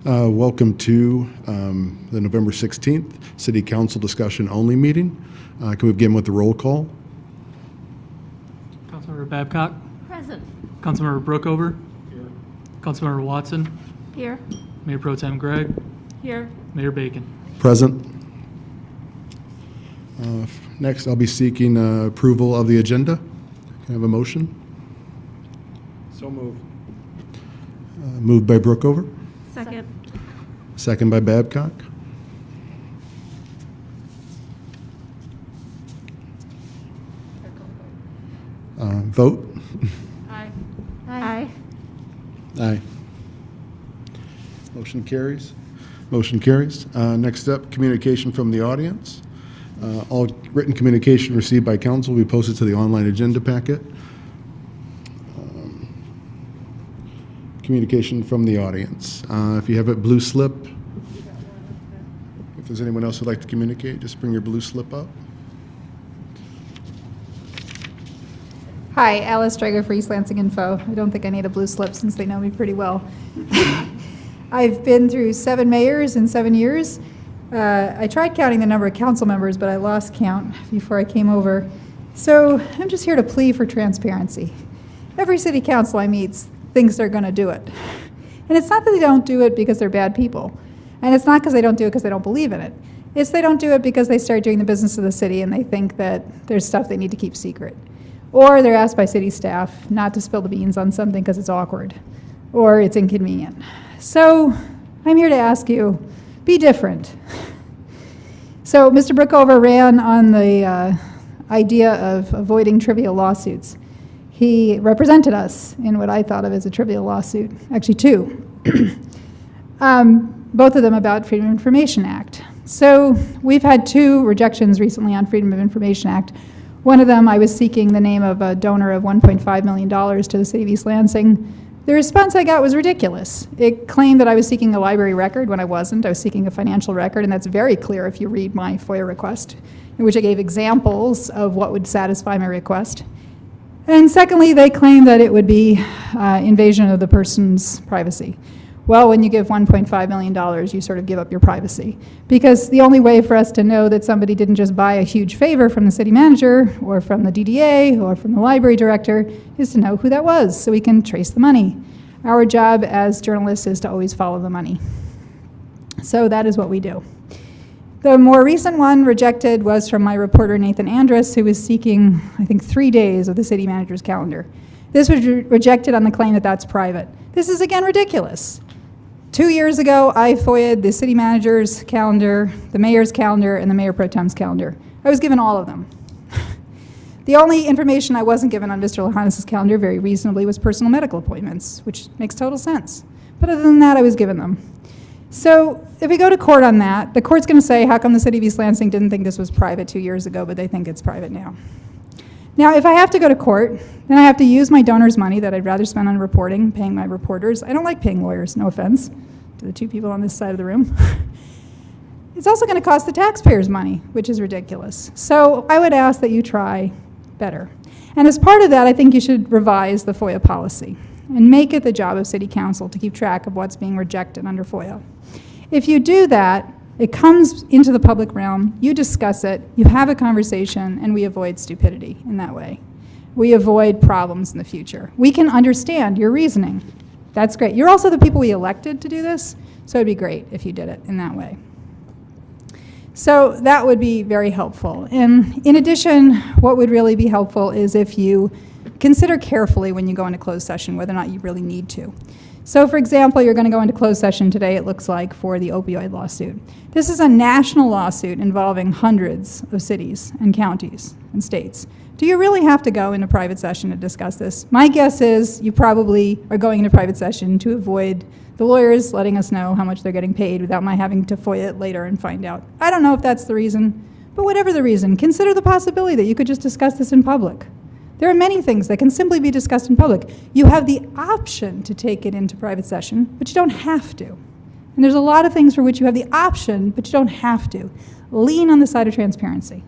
Welcome to the November 16th City Council discussion only meeting. Can we begin with the roll call? Councilmember Babcock. Present. Councilmember Brookover. Here. Councilmember Watson. Here. Mayor Pro Tem Gregg. Here. Mayor Bacon. Present. Next, I'll be seeking approval of the agenda. Can I have a motion? So moved. Moved by Brookover, Second. second by Babcock. Vote. Aye. Aye. Aye. Motion carries. Motion carries. Next up, communication from the audience. All written communication received by council will be posted to the online agenda packet. Communication from the audience. If you have a blue slip, if there's anyone else who'd like to communicate, just bring your blue slip up. Hi, Alice Drager for East Lansing Info. I don't think I need a blue slip since they know me pretty well. I've been through 7 mayors in 7 years. I tried counting the number of council members, but I lost count before I came over. So I'm just here to plea for transparency. Every city council I meet thinks they're going to do it. And it's not that they don't do it because they're bad people. And it's not because they don't do it because they don't believe in it. It's they don't do it because they start doing the business of the city and they think that there's stuff they need to keep secret. Or they're asked by city staff not to spill the beans on something because it's awkward or it's inconvenient. So I'm here to ask you, be different. So Mr. Brookover ran on the idea of avoiding trivial lawsuits. He represented us in what I thought of as a trivial lawsuit, actually 2. Both of them about Freedom of Information Act. So we've had 2 rejections recently on Freedom of Information Act. One of them, I was seeking the name of a donor of $1.5 million to the city of East Lansing. The response I got was ridiculous. It claimed that I was seeking a library record when I wasn't. I was seeking a financial record, and that's very clear if you read my FOIA request, in which I gave examples of what would satisfy my request. And secondly, they claimed that it would be invasion of the person's privacy. Well, when you give $1.5 million, you sort of give up your privacy. Because the only way for us to know that somebody didn't just buy a huge favor from the city manager or from the DDA or from the library director is to know who that was so we can trace the money. Our job as journalists is to always follow the money. So that is what we do. The more recent one rejected was from my reporter Nathan Andrus, who was seeking, I think, 3 days of the city manager's calendar. This was rejected on the claim that that's private. This is, again, ridiculous. 2 years ago, I FOIA'd the city manager's calendar, the mayor's calendar, and the mayor pro tem's calendar. I was given all of them. The only information I wasn't given on Mr. Lahanas's calendar, very reasonably, was personal medical appointments, which makes total sense. But other than that, I was given them. So if we go to court on that, the court's going to say, how come the city of East Lansing didn't think this was private 2 years ago, but they think it's private now? Now, if I have to go to court, then I have to use my donor's money that I'd rather spend on reporting, paying my reporters. I don't like paying lawyers, no offense to the 2 people on this side of the room. It's also going to cost the taxpayers money, which is ridiculous. So I would ask that you try better. And as part of that, I think you should revise the FOIA policy and make it the job of City Council to keep track of what's being rejected under FOIA. If you do that, it comes into the public realm, you discuss it, you have a conversation, and we avoid stupidity in that way. We avoid problems in the future. We can understand your reasoning. That's great. You're also the people we elected to do this, so it'd be great if you did it in that way. So that would be very helpful. And in addition, what would really be helpful is if you consider carefully when you go into closed session whether or not you really need to. So for example, you're going to go into closed session today, it looks like, for the opioid lawsuit. This is a national lawsuit involving hundreds of cities and counties and states. Do you really have to go into private session to discuss this? My guess is you probably are going into private session to avoid the lawyers letting us know how much they're getting paid without my having to FOIA it later and find out. I don't know if that's the reason, but whatever the reason, consider the possibility that you could just discuss this in public. There are many things that can simply be discussed in public. You have the option to take it into private session, but you don't have to. And there's a lot of things for which you have the option, but you don't have to. Lean on the side of transparency.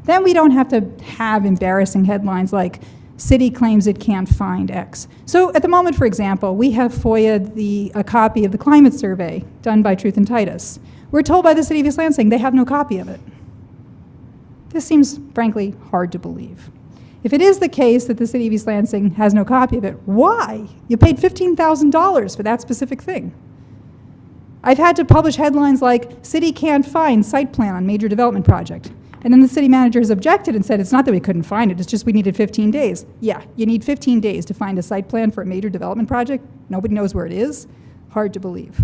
Then we don't have to have embarrassing headlines like City claims it can't find X. So at the moment, for example, we have FOIA'd a copy of the climate survey done by Truth and Titus. We're told by the City of East Lansing they have no copy of it. This seems, frankly, hard to believe. If it is the case that the City of East Lansing has no copy of it, why? You paid $15,000 for that specific thing. I've had to publish headlines like, City can't find site plan on major development project. And then the city manager has objected and said, it's not that we couldn't find it, it's just we needed 15 days. Yeah, you need 15 days to find a site plan for a major development project. Nobody knows where it is. Hard to believe.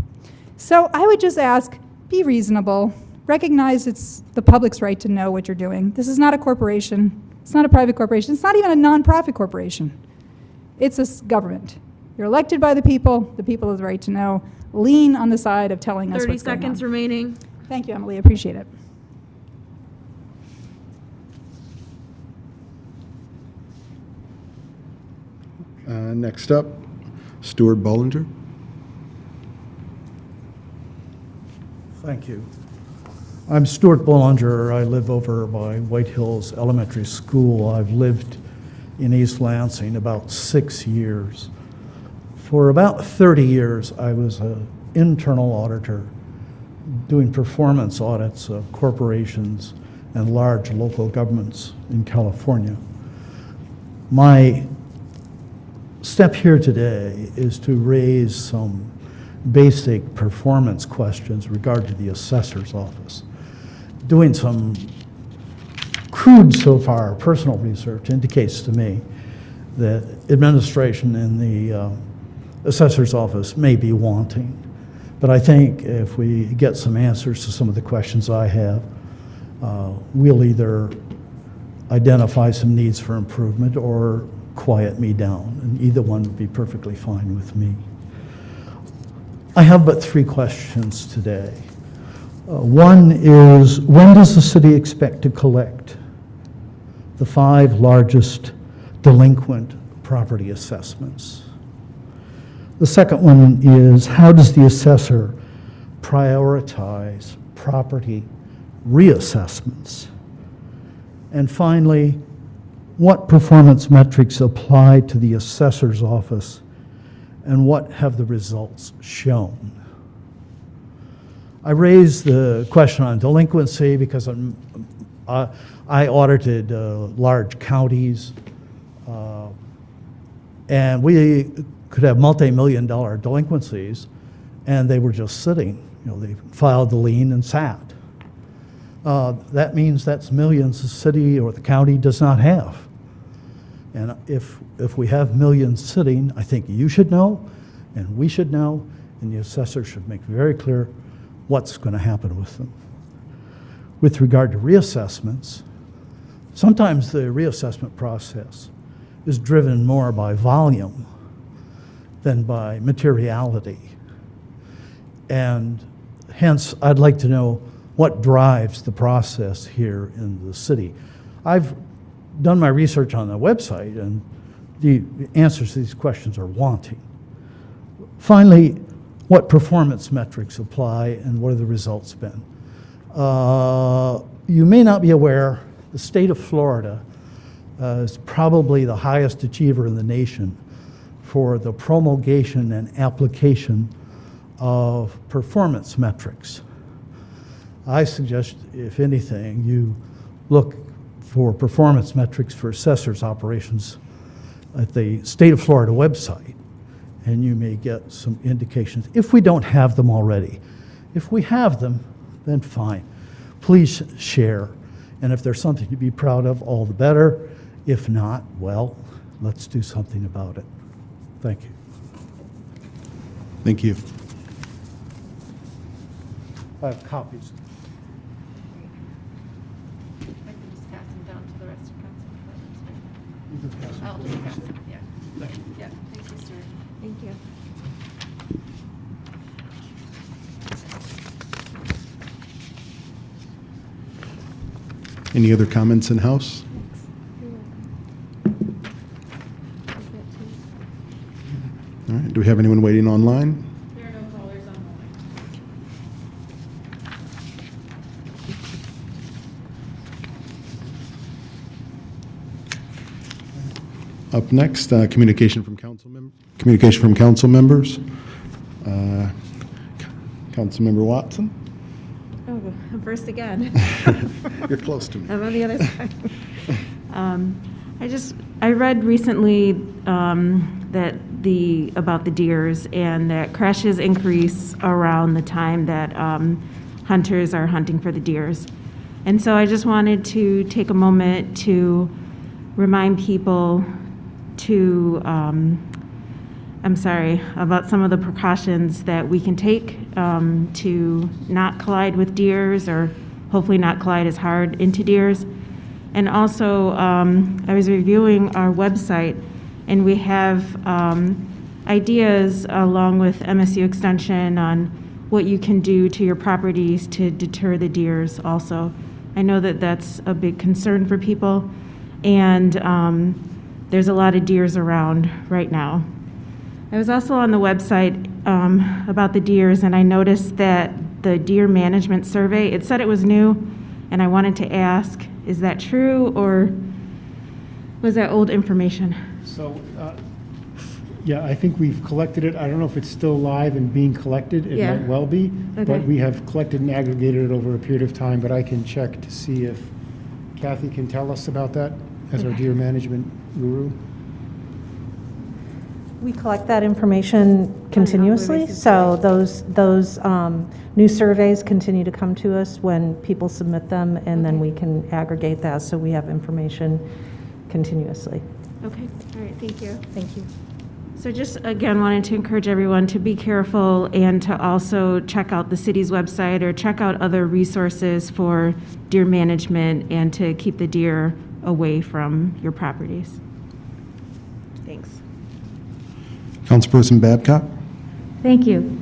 So I would just ask, be reasonable. Recognize it's the public's right to know what you're doing. This is not a corporation. It's not a private corporation. It's not even a nonprofit corporation. It's a government. You're elected by the people. The people have the right to know. Lean on the side of telling us 30 what's going on. seconds remaining. Thank you, Emily. I appreciate it. Next up, Stuart Bollinger. Thank you. I'm Stuart Bollinger. I live over by White Hills Elementary School. I've lived in East Lansing about 6 years. For about 30 years, I was an internal auditor doing performance audits of corporations and large local governments in California. My step here today is to raise some basic performance questions regarding to the assessor's office. Doing some crude so far personal research indicates to me that administration in the assessor's office may be wanting. But I think if we get some answers to some of the questions I have, we'll either identify some needs for improvement or quiet me down, and either one would be perfectly fine with me. I have but 3 questions today. One is, when does the city expect to collect the 5 largest delinquent property assessments? The second one is, how does the assessor prioritize property reassessments? And finally, what performance metrics apply to the assessor's office, and what have the results shown? I raised the question on delinquency because I audited large counties, and we could have multi-million-dollar delinquencies, and they were just sitting. You know, they filed the lien and sat. That means that's millions the city or the county does not have. And if we have millions sitting, I think you should know, and we should know, and the assessor should make very clear what's going to happen with them. With regard to reassessments, sometimes the reassessment process is driven more by volume than by materiality. And hence, I'd like to know what drives the process here in the city. I've done my research on the website, and the answers to these questions are wanting. Finally, what performance metrics apply and what have the results been? You may not be aware, the state of Florida is probably the highest achiever in the nation for the promulgation and application of performance metrics. I suggest, if anything, you look for performance metrics for assessors' operations at the State of Florida website, and you may get some indications, if we don't have them already. If we have them, then fine. Please share, and if there's something to be proud of, all the better. If not, well, let's do something about it. Thank you. Thank you. I have copies. I can just pass them down to the rest of council. I'll just pass them, yeah. Yeah, thank you, Stuart. Thank you. Any other comments in-house? All right, do we have anyone waiting online? There are no callers on the line. Up next, communication from council members. Councilmember Watson, Oh, I'm first again. you're close to me. I'm on the other side. I read recently that about the deers, and that crashes increase around the time that hunters are hunting for the deers. And so I just wanted to take a moment to remind people about some of the precautions that we can take to not collide with deers, or hopefully not collide as hard into deers. And also, I was reviewing our website, and we have ideas along with MSU Extension on what you can do to your properties to deter the deers also. I know that that's a big concern for people, and there's a lot of deers around right now. I was also on the website about the deers, and I noticed that the deer management survey, it said it was new, and I wanted to ask, is that true, or was that old information? So, yeah, I think we've collected it. I don't know if it's still live and being collected. It Yeah. might well be. Okay. But we have collected and aggregated it over a period of time, but I can check to see if Kathy can tell us about that as our deer management guru. We collect that information continuously, basis, so those new surveys continue to come to us when people submit them, and then we can aggregate that, so we have information continuously. Okay, all right, thank you. Thank you. So just, again, wanted to encourage everyone to be careful and to also check out the city's website or check out other resources for deer management and to keep the deer away from your properties. Thanks. Councilperson Babcock? Thank you.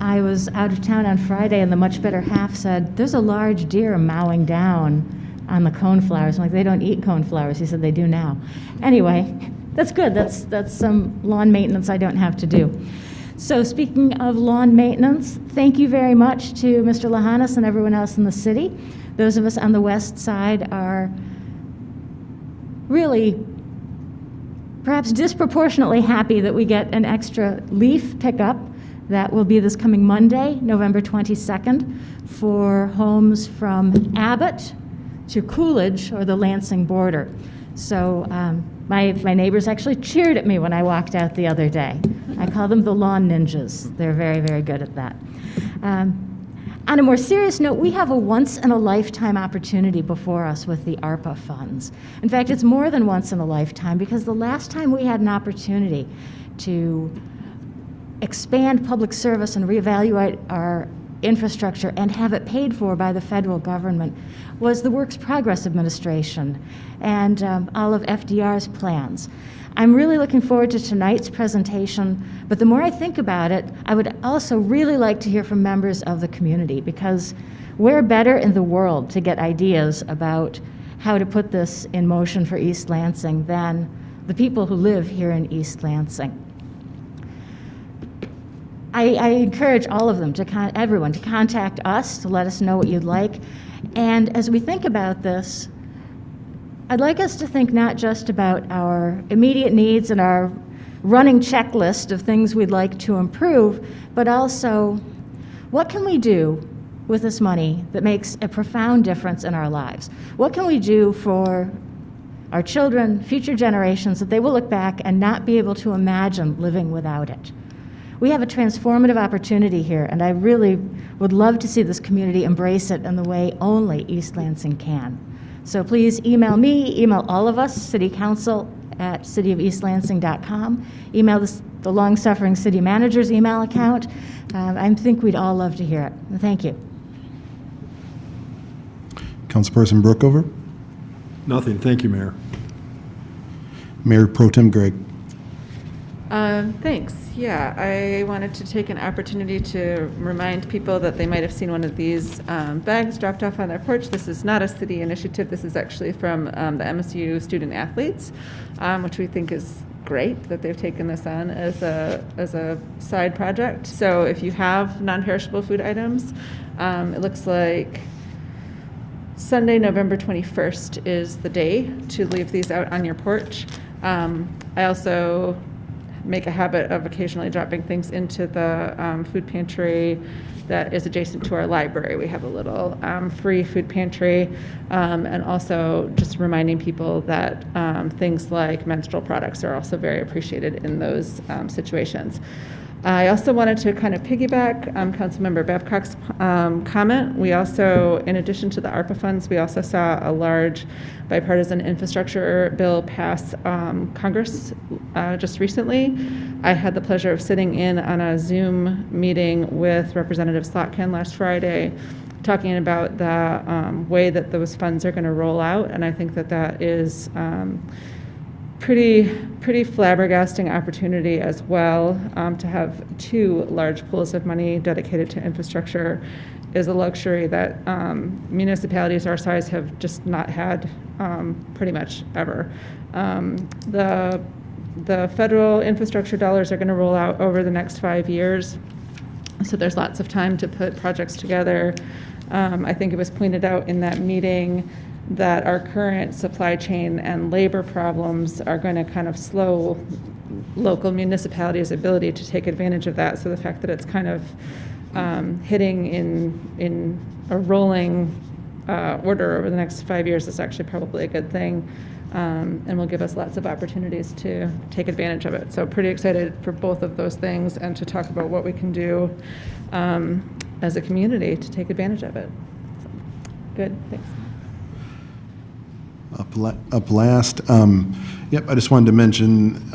I was out of town on Friday, and the much better half said, there's a large deer mowing down on the coneflowers. I'm like, they don't eat coneflowers. He said, they do now. Anyway, that's good. That's some lawn maintenance I don't have to do. So speaking of lawn maintenance, thank you very much to Mr. Lahanas and everyone else in the city. Those of us on the west side are really perhaps disproportionately happy that we get an extra leaf pickup. That will be this coming Monday, November 22nd, for homes from Abbott to Coolidge or the Lansing border. So my neighbors actually cheered at me when I walked out the other day. I call them the lawn ninjas. They're very, very good at that. On a more serious note, we have a once-in-a-lifetime opportunity before us with the ARPA funds. In fact, it's more than once in a lifetime, because the last time we had an opportunity to expand public service and reevaluate our infrastructure and have it paid for by the federal government was the Works Progress Administration and all of FDR's plans. I'm really looking forward to tonight's presentation, but the more I think about it, I would also really like to hear from members of the community, because we're better in the world to get ideas about how to put this in motion for East Lansing than the people who live here in East Lansing. I encourage all of them, everyone, to contact us to let us know what you'd like. And as we think about this, I'd like us to think not just about our immediate needs and our running checklist of things we'd like to improve, but also what can we do with this money that makes a profound difference in our lives? What can we do for our children, future generations, that they will look back and not be able to imagine living without it? We have a transformative opportunity here, and I really would love to see this community embrace it in the way only East Lansing can. So please email me, email all of us, City Council at cityofeastlansing.com, email the long-suffering city manager's email account. I think we'd all love to hear it. Thank you. Councilperson Brookover? Nothing, thank you, Mayor. Mayor Pro Tem Gregg? Thanks. Yeah, I wanted to take an opportunity to remind people that they might have seen one of these bags dropped off on their porch. This is not a city initiative. This is actually from the MSU student athletes, which we think is great that they've taken this on as a side project. So if you have non-perishable food items, it looks like Sunday, November 21st is the day to leave these out on your porch. I also make a habit of occasionally dropping things into the food pantry that is adjacent to our library. We have a little free food pantry, and also just reminding people that things like menstrual products are also very appreciated in those situations. I also wanted to kind of piggyback Councilmember Babcock's comment. We also, in addition to the ARPA funds, we also saw a large bipartisan infrastructure bill pass Congress just recently. I had the pleasure of sitting in on a Zoom meeting with Representative Slotkin last Friday, talking about the way that those funds are going to roll out, and I think that that is pretty flabbergasting opportunity as well. To have two large pools of money dedicated to infrastructure is a luxury that municipalities our size have just not had pretty much ever. The federal infrastructure dollars are going to roll out over the next 5 years, so there's lots of time to put projects together. I think it was pointed out in that meeting that our current supply chain and labor problems are going to kind of slow local municipalities' ability to take advantage of that. So the fact that it's kind of hitting in a rolling order over the next 5 years is actually probably a good thing, and will give us lots of opportunities to take advantage of it. So pretty excited for both of those things and to talk about what we can do as a community to take advantage of it. So, good, thanks. Up last, yep, I just wanted to mention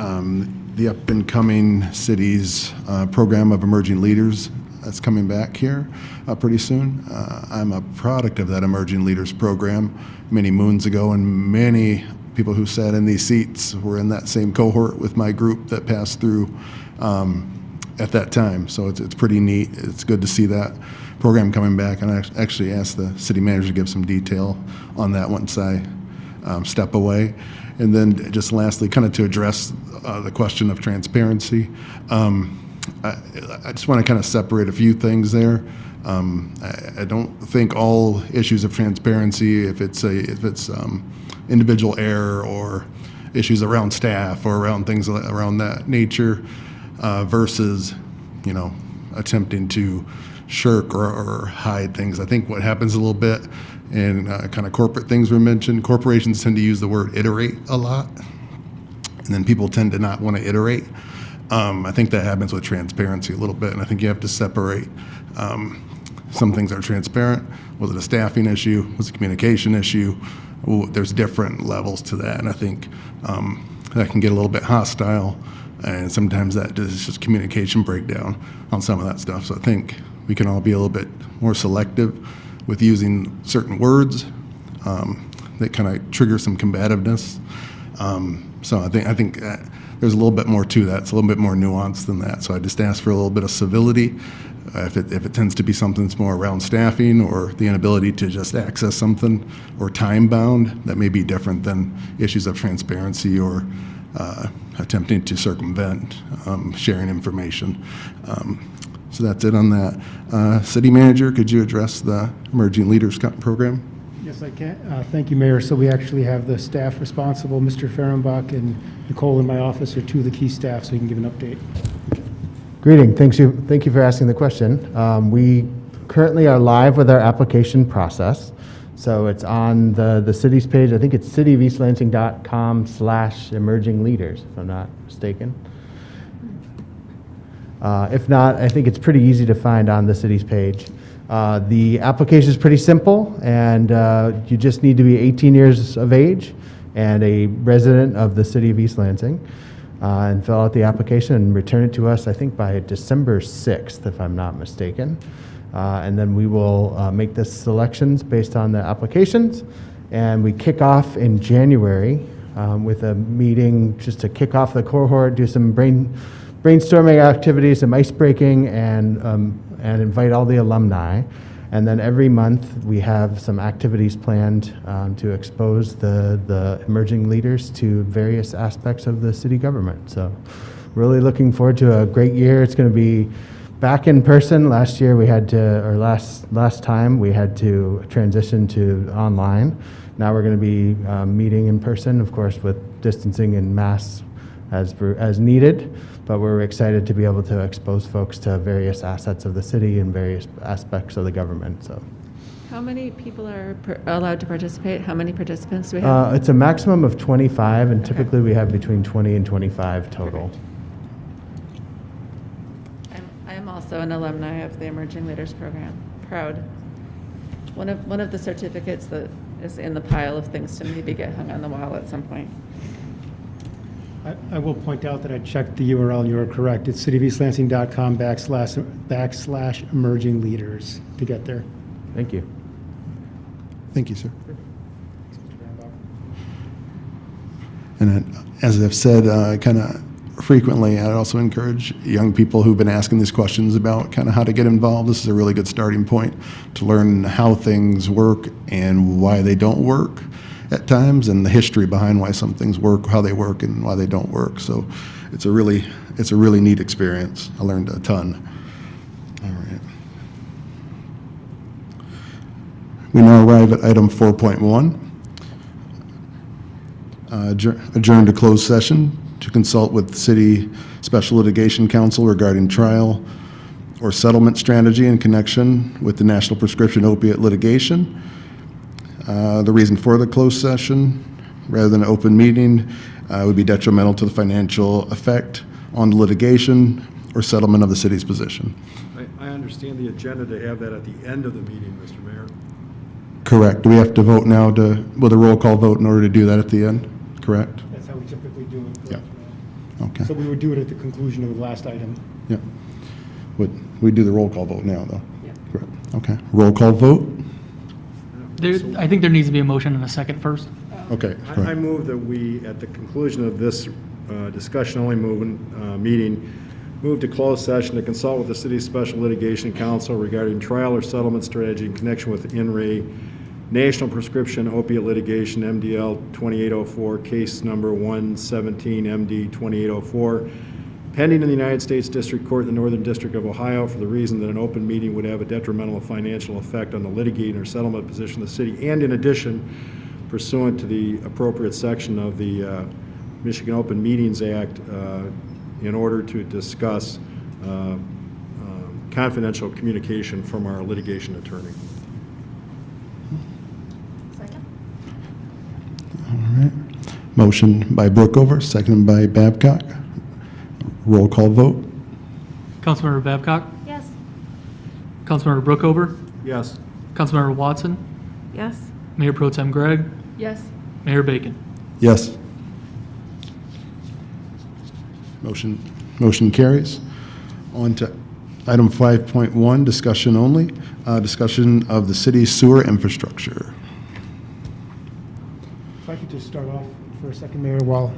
the up-and-coming cities program of emerging leaders that's coming back here pretty soon. I'm a product of that emerging leaders program many moons ago, and many people who sat in these seats were in that same cohort with my group that passed through at that time. So it's pretty neat. It's good to see that program coming back, and I actually asked the city manager to give some detail on that once I step away. And then just lastly, kind of to address the question of transparency, I just want to kind of separate a few things there. I don't think all issues of transparency, if it's individual error or issues around staff or around things around that nature, versus, attempting to shirk or hide things. I think what happens a little bit in kind of corporate things were mentioned, corporations tend to use the word iterate a lot, and then people tend to not want to iterate. I think that happens with transparency a little bit, and I think you have to separate. Some things are transparent. Was it a staffing issue? Was it a communication issue? Well, there's different levels to that, and I think that can get a little bit hostile, and sometimes that is just communication breakdown on some of that stuff. So I think we can all be a little bit more selective with using certain words that kind of trigger some combativeness. So I think there's a little bit more to that. It's a little bit more nuanced than that. So I just ask for a little bit of civility. If it tends to be something that's more around staffing or the inability to just access something or time bound, that may be different than issues of transparency or attempting to circumvent sharing information. So that's it on that. City Manager, could you address the Emerging Leaders Program? Yes, I can. Thank you, Mayor. So we actually have the staff responsible. Mr. Fehrenbach and Nicole in my office are two of the key staff, so you can give an update. Greeting. Thank you for asking the question. We currently are live with our application process. So it's on the city's page. I think it's cityofeastlansing.com/emerging-leaders, if I'm not mistaken. If not, I think it's pretty easy to find on the city's page. The application is pretty simple, and you just need to be 18 years of age and a resident of the city of East Lansing, and fill out the application and return it to us, I think, by December 6th, if I'm not mistaken. And then we will make the selections based on the applications, and we kick off in January with a meeting just to kick off the cohort, do some brainstorming activities, some ice breaking, and invite all the alumni. And then every month we have some activities planned to expose the emerging leaders to various aspects of the city government. So really looking forward to a great year. It's going to be back in person. Last year we had to, or last time we had to transition to online. Now we're going to be meeting in person, of course, with distancing and masks as needed, but we're excited to be able to expose folks to various assets of the city and various aspects of the government. So How many people are allowed to participate? How many participants do we have? it's a maximum of 25, and typically we have between 20 and 25 total. I am also an alumni of the Emerging Leaders Program. Proud. One of the certificates that is in the pile of things to maybe get hung on the wall at some point. I will point out that I checked the URL, and you are correct. It's cityofeastlansing.com/emerging leaders to get there. Thank you. Thank you, sir. And then, as I've said kind of frequently, I'd also encourage young people who've been asking these questions about kind of how to get involved. This is a really good starting point to learn how things work and why they don't work at times, and the history behind why some things work, how they work, and why they don't work. So it's a really neat experience. I learned a ton. All right. We now arrive at item 4.1. Adjourn to closed session to consult with City Special Litigation Counsel regarding trial or settlement strategy in connection with the National Prescription Opiate Litigation. The reason for the closed session, rather than an open meeting, would be detrimental to the financial effect on the litigation or settlement of the city's position. I understand the agenda to have that at the end of the meeting, Mr. Mayor. Correct. Do we have to vote now with a roll call vote in order to do that at the end? Correct? That's how we typically do it. Yeah. Okay. So we would do it at the conclusion of the last item. Yeah. We do the roll call vote now, though? Yeah. Correct. Okay. Roll call vote? I think there needs to be a motion and a second first. Okay. I correct. move that we, at the conclusion of this discussion-only meeting, move to closed session to consult with the city's special litigation counsel regarding trial or settlement strategy in connection with INRAE National Prescription Opiate Litigation, MDL 2804, case number 117 MD 2804, pending in the United States District Court in the Northern District of Ohio for the reason that an open meeting would have a detrimental financial effect on the litigating or settlement position of the city, and in addition, pursuant to the appropriate section of the Michigan Open Meetings Act, in order to discuss confidential communication from our litigation attorney. All right. Motion by Brookover, seconded by Babcock. Roll call vote. Councilmember Babcock? Yes. Councilmember Brookover? Yes. Councilmember Watson? Yes? Mayor Pro Tem Gregg? Yes. Mayor Bacon? Yes. Motion carries. On to item 5.1, discussion only. Discussion of the city's sewer infrastructure. If I could just start off for a second, Mayor, while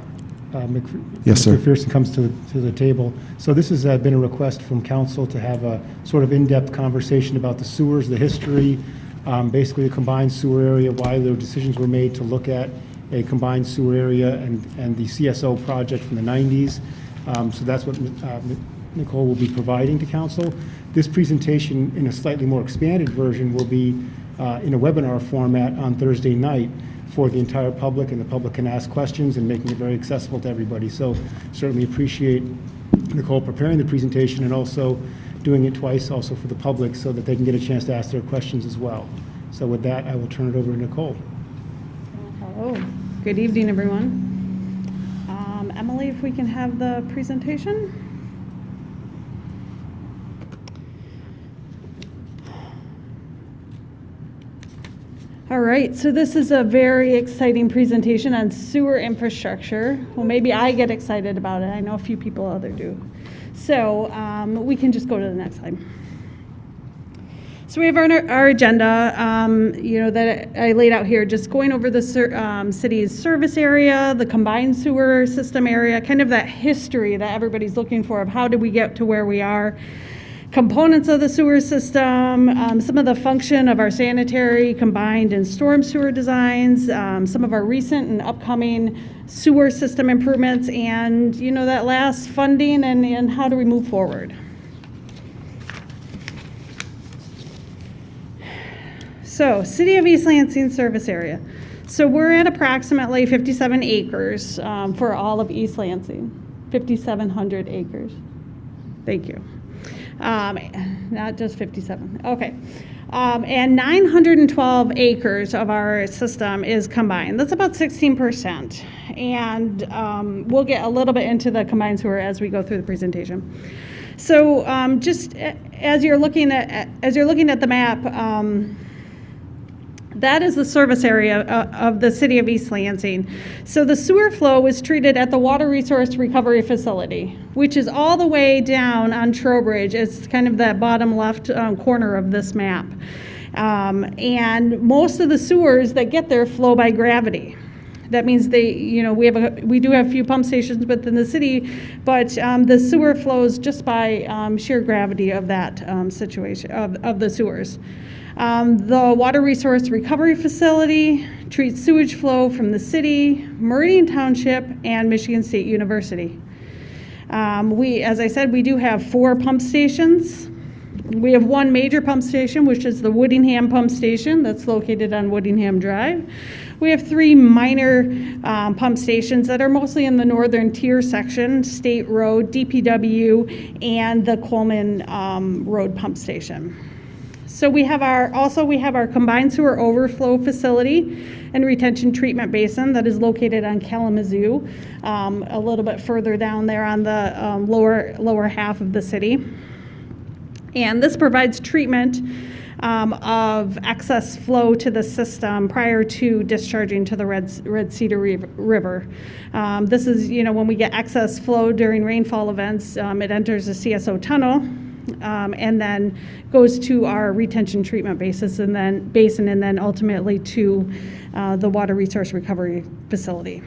Yes, sir. Mr. Pearson comes to the table. So this has been a request from council to have a sort of in-depth conversation about the sewers, the history, basically the combined sewer area, why the decisions were made to look at a combined sewer area and the CSO project from the 90s. So that's what Nicole will be providing to council. This presentation in a slightly more expanded version will be in a webinar format on Thursday night for the entire public, and the public can ask questions and making it very accessible to everybody. So certainly appreciate Nicole preparing the presentation and also doing it twice also for the public so that they can get a chance to ask their questions as well. So with that, I will turn it over to Nicole. Hello. Good evening, everyone. Emily, if we can have the presentation. All right, so this is a very exciting presentation on sewer infrastructure. Well, maybe I get excited about it. I know a few people other do. So we can just go to the next slide. So we have our agenda, that I laid out here, just going over the city's service area, the combined sewer system area, kind of that history that everybody's looking for of how did we get to where we are. Components of the sewer system, some of the function of our sanitary, combined, and storm sewer designs, some of our recent and upcoming sewer system improvements, and that last funding and how do we move forward. So, City of East Lansing service area. So we're at approximately 57 acres for all of East Lansing, 5,700 acres. Thank you. Not just 57, okay. And 912 acres of our system is combined. That's about 16%. And we'll get a little bit into the combined sewer as we go through the presentation. So just as you're looking at the map, that is the service area of the city of East Lansing. So the sewer flow is treated at the Water Resource Recovery Facility, which is all the way down on Trowbridge. It's kind of that bottom left corner of this map. And most of the sewers that get there flow by gravity. That means we do have a few pump stations within the city, but the sewer flows just by sheer gravity of that situation, of the sewers. The Water Resource Recovery Facility treats sewage flow from the city, Meridian Township, and Michigan State University. As I said, we do have 4 pump stations. We have one major pump station, which is the Woodingham pump station that's located on Woodingham Drive. We have 3 minor pump stations that are mostly in the northern tier section, State Road, DPW, and the Coleman Road pump station. So we have our combined sewer overflow facility and retention treatment basin that is located on Kalamazoo, a little bit further down there on the lower half of the city. And this provides treatment of excess flow to the system prior to discharging to the Red Cedar River. This is, when we get excess flow during rainfall events, it enters the CSO tunnel and then goes to our retention treatment basin and then ultimately to the Water Resource Recovery Facility.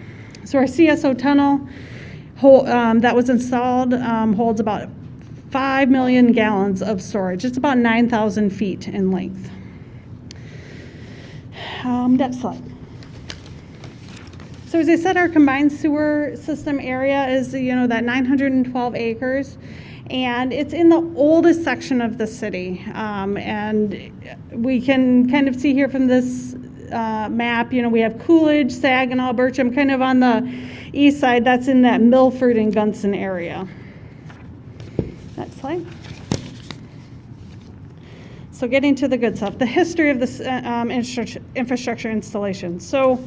So our CSO tunnel that was installed holds about 5 million gallons of storage. It's about 9,000 feet in length. Next slide. So as I said, our combined sewer system area is, that 912 acres. And it's in the oldest section of the city. And we can kind of see here from this map, we have Coolidge, Saginaw, Bircham, kind of on the east side. That's in that Milford and Gunson area. Next slide. So getting to the good stuff, the history of this infrastructure installation. So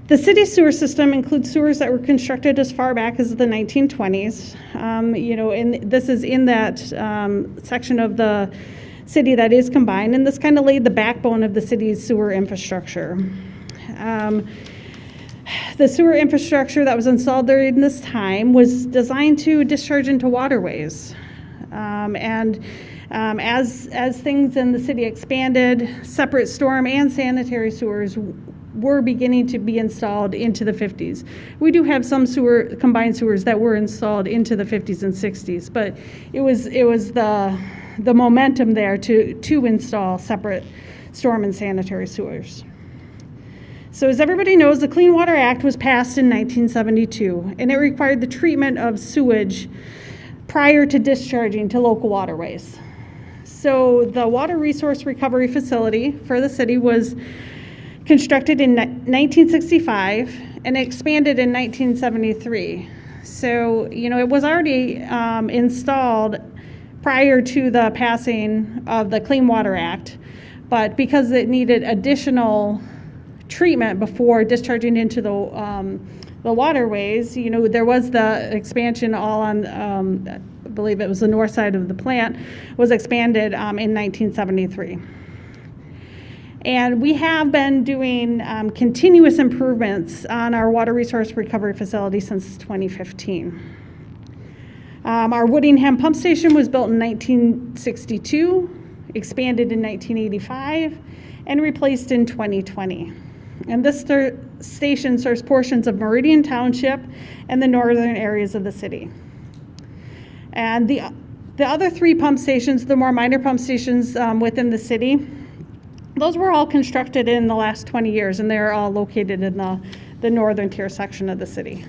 the city's sewer system includes sewers that were constructed as far back as the 1920s. And this is in that section of the city that is combined, and this kind of laid the backbone of the city's sewer infrastructure. The sewer infrastructure that was installed during this time was designed to discharge into waterways. As things in the city expanded, separate storm and sanitary sewers were beginning to be installed into the 50s. We do have some combined sewers that were installed into the 50s and 60s, but it was the momentum there to install separate storm and sanitary sewers. So as everybody knows, the Clean Water Act was passed in 1972, and it required the treatment of sewage prior to discharging to local waterways. So the Water Resource Recovery Facility for the city was constructed in 1965 and expanded in 1973. So, it was already installed prior to the passing of the Clean Water Act, but because it needed additional treatment before discharging into the waterways, there was the expansion all on, I believe it was the north side of the plant, was expanded in 1973. And we have been doing continuous improvements on our water resource recovery facility since 2015. Our Woodingham pump station was built in 1962, expanded in 1985, and replaced in 2020. And this station serves portions of Meridian Township and the northern areas of the city. And the other 3 pump stations, the more minor pump stations within the city, those were all constructed in the last 20 years, and they're all located in the northern tier section of the city.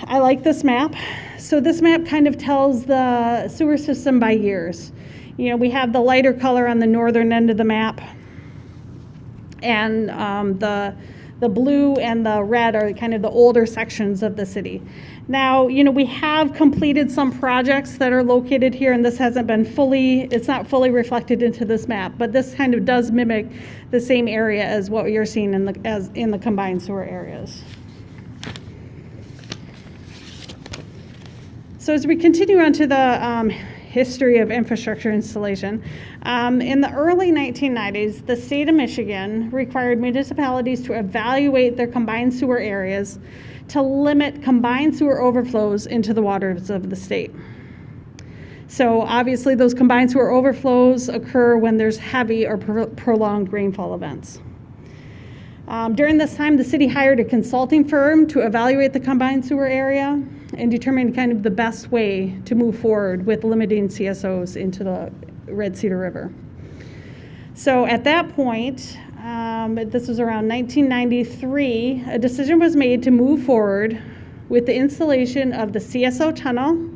I like this map. So this map kind of tells the sewer system by years. We have the lighter color on the northern end of the map. And the blue and the red are kind of the older sections of the city. Now, we have completed some projects that are located here, and this hasn't been it's not fully reflected into this map, but this kind of does mimic the same area as what you're seeing in the combined sewer areas. So as we continue on to the history of infrastructure installation, in the early 1990s, the state of Michigan required municipalities to evaluate their combined sewer areas to limit combined sewer overflows into the waters of the state. So obviously those combined sewer overflows occur when there's heavy or prolonged rainfall events. During this time, the city hired a consulting firm to evaluate the combined sewer area and determine kind of the best way to move forward with limiting CSOs into the Red Cedar River. So at that point, this was around 1993, a decision was made to move forward with the installation of the CSO tunnel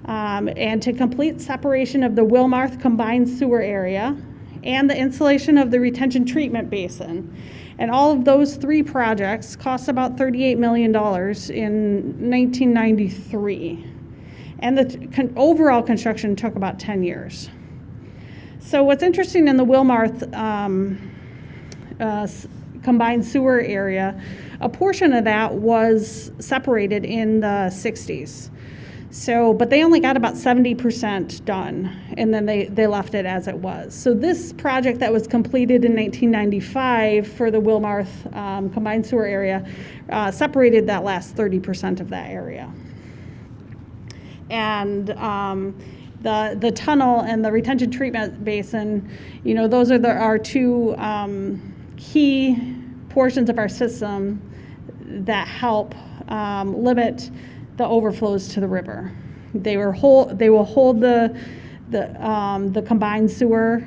and to complete separation of the Wilmarth combined sewer area and the installation of the retention treatment basin. And all of those three projects cost about $38 million in 1993. And the overall construction took about 10 years. So what's interesting in the Wilmarth combined sewer area, a portion of that was separated in the 60s. So, but they only got about 70% done, and then they left it as it was. So this project that was completed in 1995 for the Wilmarth combined sewer area separated that last 30% of that area. And the tunnel and the retention treatment basin, those are our two key portions of our system that help limit the overflows to the river. They will hold the combined sewer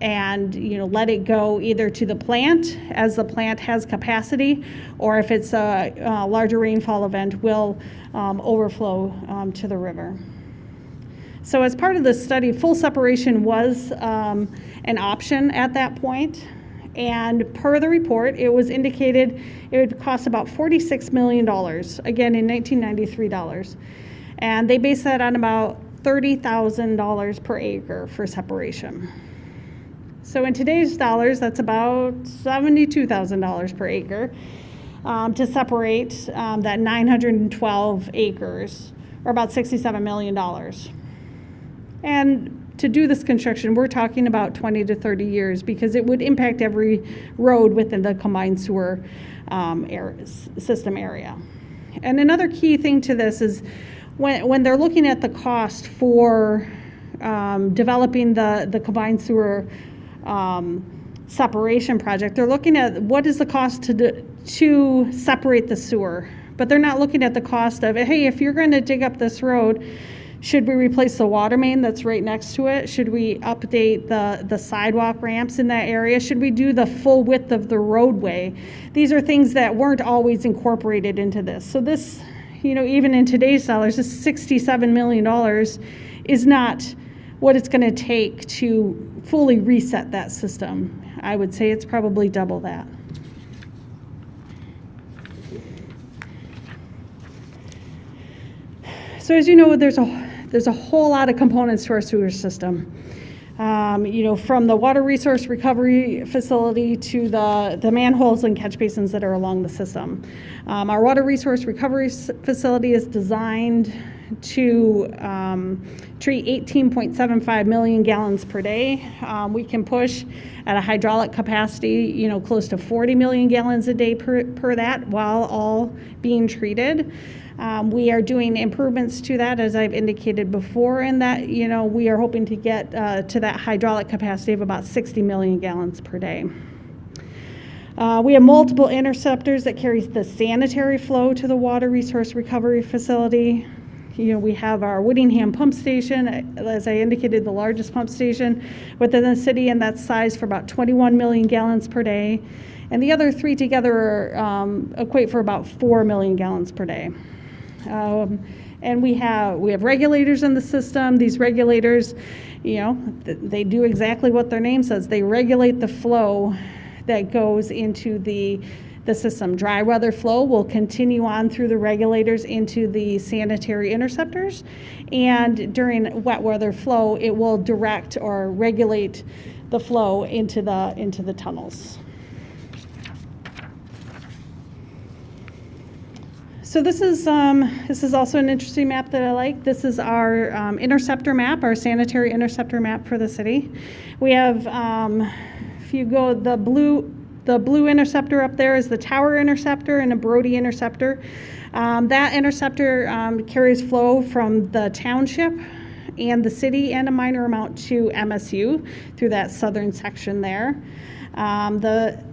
and let it go either to the plant as the plant has capacity, or if it's a larger rainfall event, will overflow to the river. So as part of the study, full separation was an option at that point. And per the report, it was indicated it would cost about $46 million, again in 1993 dollars. And they based that on about $30,000 per acre for separation. So in today's dollars, that's about $72,000 per acre to separate that 912 acres, or about $67 million. And to do this construction, we're talking about 20 to 30 years because it would impact every road within the combined sewer system area. And another key thing to this is when they're looking at the cost for developing the combined sewer separation project, they're looking at what is the cost to separate the sewer. But they're not looking at the cost of, hey, if you're going to dig up this road, should we replace the water main that's right next to it? Should we update the sidewalk ramps in that area? Should we do the full width of the roadway? These are things that weren't always incorporated into this. So this, even in today's dollars, this $67 million is not what it's going to take to fully reset that system. I would say it's probably double that. So as you know, there's a whole lot of components to our sewer system. From the water resource recovery facility to the manholes and catch basins that are along the system. Our water resource recovery facility is designed to treat 18.75 million gallons per day. We can push at a hydraulic capacity, close to 40 million gallons a day per that while all being treated. We are doing improvements to that, as I've indicated before, and that, we are hoping to get to that hydraulic capacity of about 60 million gallons per day. We have multiple interceptors that carry the sanitary flow to the water resource recovery facility. We have our Woodingham pump station, as I indicated, the largest pump station within the city, and that's sized for about 21 million gallons per day. And the other three together equate for about 4 million gallons per day. And we have regulators in the system. These regulators, they do exactly what their name says. They regulate the flow that goes into the system. Dry weather flow will continue on through the regulators into the sanitary interceptors, and during wet weather flow, it will direct or regulate the flow into the tunnels. So this is also an interesting map that I like. This is our interceptor map, our sanitary interceptor map for the city. We have, if you go, the blue interceptor up there is the tower interceptor and a Brody interceptor. That interceptor carries flow from the township and the city and a minor amount to MSU through that southern section there. The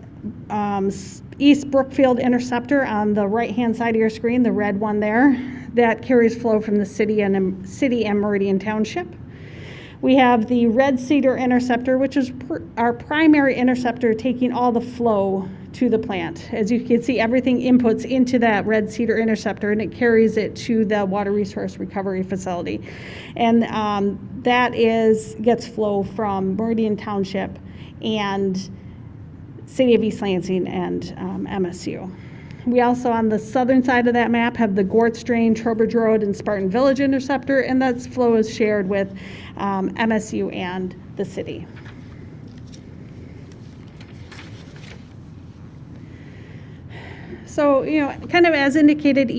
East Brookfield interceptor on the right-hand side of your screen, the red one there, that carries flow from the city and Meridian Township. We have the Red Cedar interceptor, which is our primary interceptor, taking all the flow to the plant. As you can see, everything inputs into that Red Cedar interceptor, and it carries it to the water resource recovery facility. And that gets flow from Meridian Township and City of East Lansing and MSU. We also, on the southern side of that map, have the Gortz Drain, Trowbridge Road, and Spartan Village interceptor, and that flow is shared with MSU and the city. So, kind of as indicated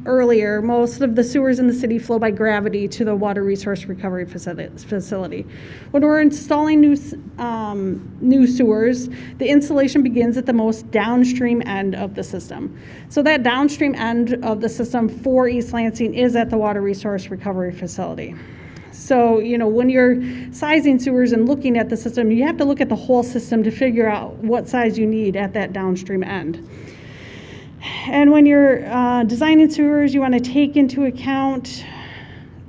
earlier, most of the sewers in the city flow by gravity to the water resource recovery facility. When we're installing new sewers, the installation begins at the most downstream end of the system. So that downstream end of the system for East Lansing is at the water resource recovery facility. So, when you're sizing sewers and looking at the system, you have to look at the whole system to figure out what size you need at that downstream end. And when you're designing sewers, you want to take into account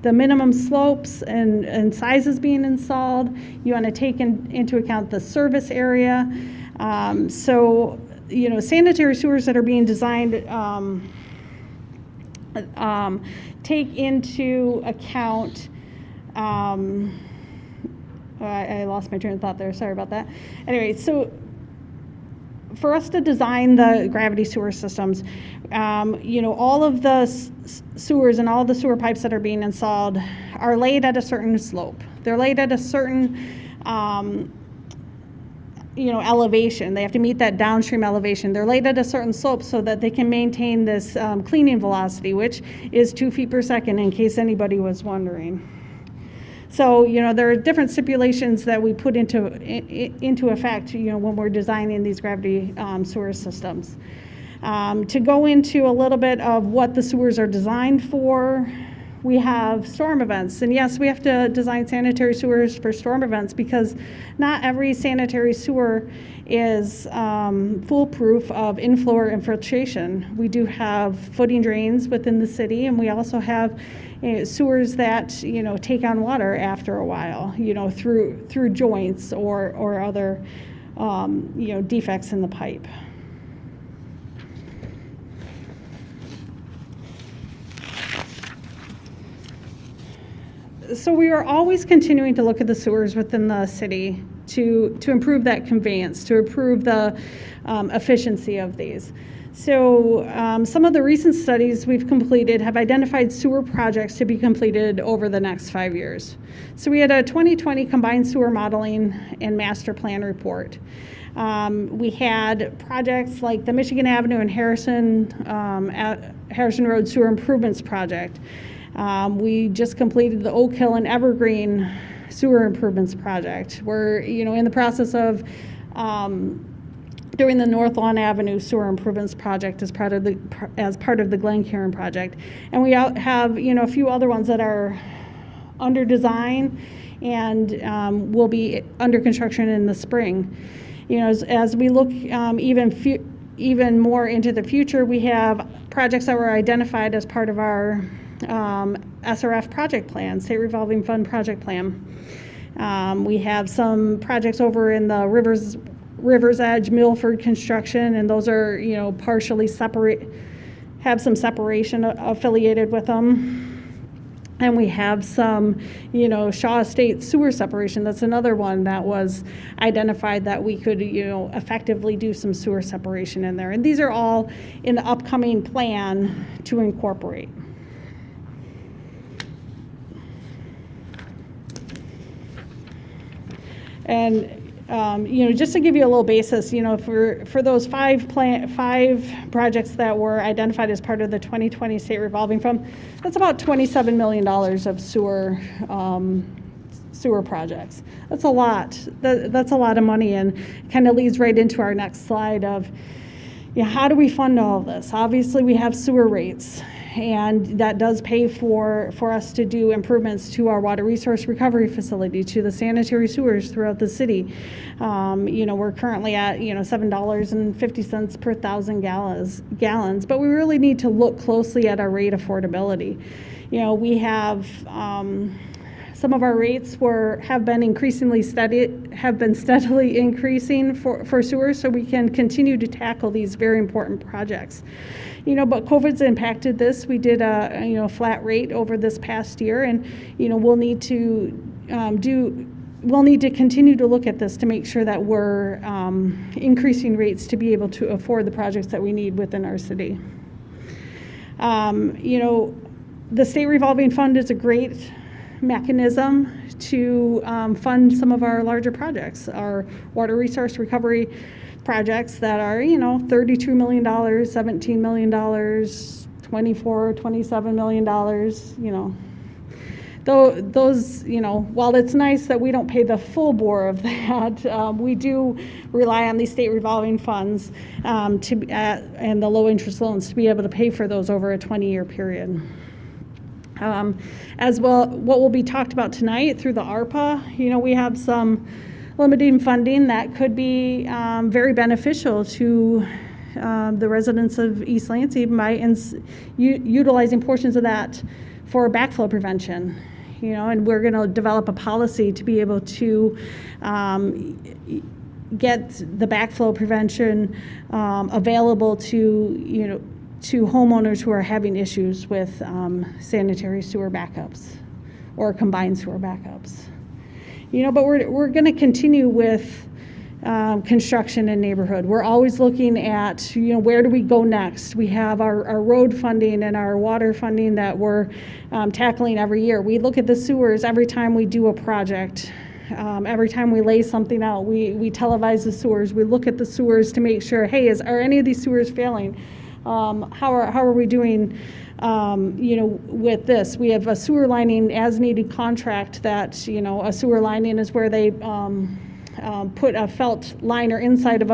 the minimum slopes and sizes being installed. You want to take into account the service area. Sanitary sewers that are being designed take into account, I lost my train of thought there, sorry about that. Anyway, so for us to design the gravity sewer systems, all of the sewers and all the sewer pipes that are being installed are laid at a certain slope. They're laid at a certain, elevation. They have to meet that downstream elevation. They're laid at a certain slope so that they can maintain this cleaning velocity, which is 2 feet per second, in case anybody was wondering. So, there are different stipulations that we put into effect, when we're designing these gravity sewer systems. To go into a little bit of what the sewers are designed for, we have storm events. And yes, we have to design sanitary sewers for storm events because not every sanitary sewer is foolproof of inflow or infiltration. We do have footing drains within the city, and we also have sewers that take on water after a while, through joints or other defects in the pipe. So we are always continuing to look at the sewers within the city to improve that conveyance, to improve the efficiency of these. So some of the recent studies we've completed have identified sewer projects to be completed over the next 5 years. So we had a 2020 combined sewer modeling and master plan report. We had projects like the Michigan Avenue and Harrison Road Sewer Improvements Project. We just completed the Oak Hill and Evergreen Sewer Improvements Project. We're in the process of doing the North Lawn Avenue Sewer Improvements Project as part of the Glen Cairn project, and we have a few other ones that are under design and will be under construction in the spring. As we look even more into the future, we have projects that were identified as part of our SRF project plan, State Revolving Fund project plan. We have some projects over in the River's Edge, Milford construction, and those are, partially separate, have some separation affiliated with them. And we have some, Shaw Estate sewer separation. That's another one that was identified that we could, effectively do some sewer separation in there. And these are all in the upcoming plan to incorporate. And just to give you a little basis, for those five projects that were identified as part of the 2020 state revolving fund, that's about $27 million of sewer projects. That's a lot. That's a lot of money, and kind of leads right into our next slide of, how do we fund all of this? Obviously, we have sewer rates, and that does pay for us to do improvements to our water resource recovery facility, to the sanitary sewers throughout the city. We're currently at, $7.50 per 1,000 gallons, but we really need to look closely at our rate affordability. We have, some of our rates have been steadily increasing for sewers, so we can continue to tackle these very important projects. But COVID's impacted this. We did a flat rate over this past year, and we'll need to continue to look at this to make sure that we're increasing rates to be able to afford the projects that we need within our city. The state revolving fund is a great mechanism to fund some of our larger projects, our water resource recovery projects that are, $32 million, $17 million, $24, $27 million, Those, while it's nice that we don't pay the full bore of that, we do rely on these state revolving funds and the low interest loans to be able to pay for those over a 20-year period. As well, what will be talked about tonight through the ARPA, we have some limiting funding that could be very beneficial to the residents of East Lansing by utilizing portions of that for backflow prevention. And we're going to develop a policy to be able to get the backflow prevention available to homeowners who are having issues with sanitary sewer backups or combined sewer backups. But we're going to continue with construction in neighborhood. We're always looking at, where do we go next? We have our road funding and our water funding that we're tackling every year. We look at the sewers every time we do a project. Every time we lay something out, we televise the sewers. We look at the sewers to make sure, hey, are any of these sewers failing? How are we doing, with this? We have a sewer lining as needed contract that, a sewer lining is where they put a felt liner inside of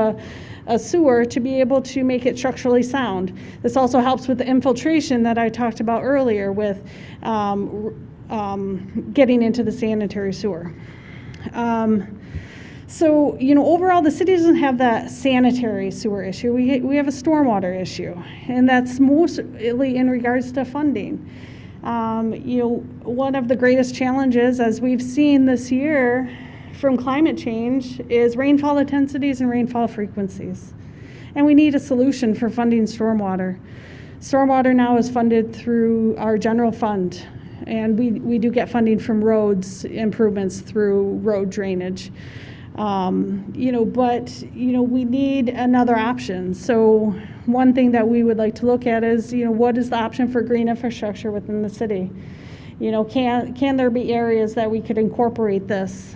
a sewer to be able to make it structurally sound. This also helps with the infiltration that I talked about earlier with getting into the sanitary sewer. So, overall, the city doesn't have that sanitary sewer issue. We have a stormwater issue, and that's mostly in regards to funding. One of the greatest challenges, as we've seen this year from climate change, is rainfall intensities and rainfall frequencies. And we need a solution for funding stormwater. Stormwater now is funded through our general fund, and we do get funding from roads improvements through road drainage. But we need another option. So one thing that we would like to look at is, what is the option for green infrastructure within the city? Can there be areas that we could incorporate this?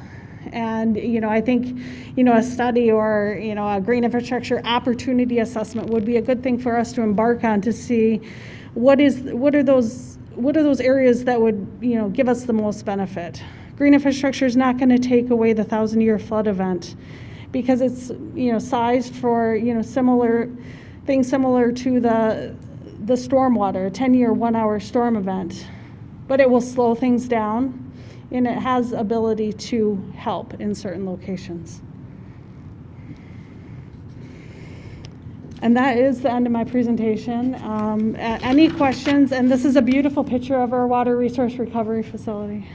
And, I think, a study or, a green infrastructure opportunity assessment would be a good thing for us to embark on to see what are those areas that would, give us the most benefit. Green infrastructure is not going to take away the 1,000-year flood event because it's, sized for, similar to the stormwater, 10-year, 1-hour storm event. But it will slow things down, and it has ability to help in certain locations. And that is the end of my presentation. Any questions? And this is a beautiful picture of our water resource recovery facility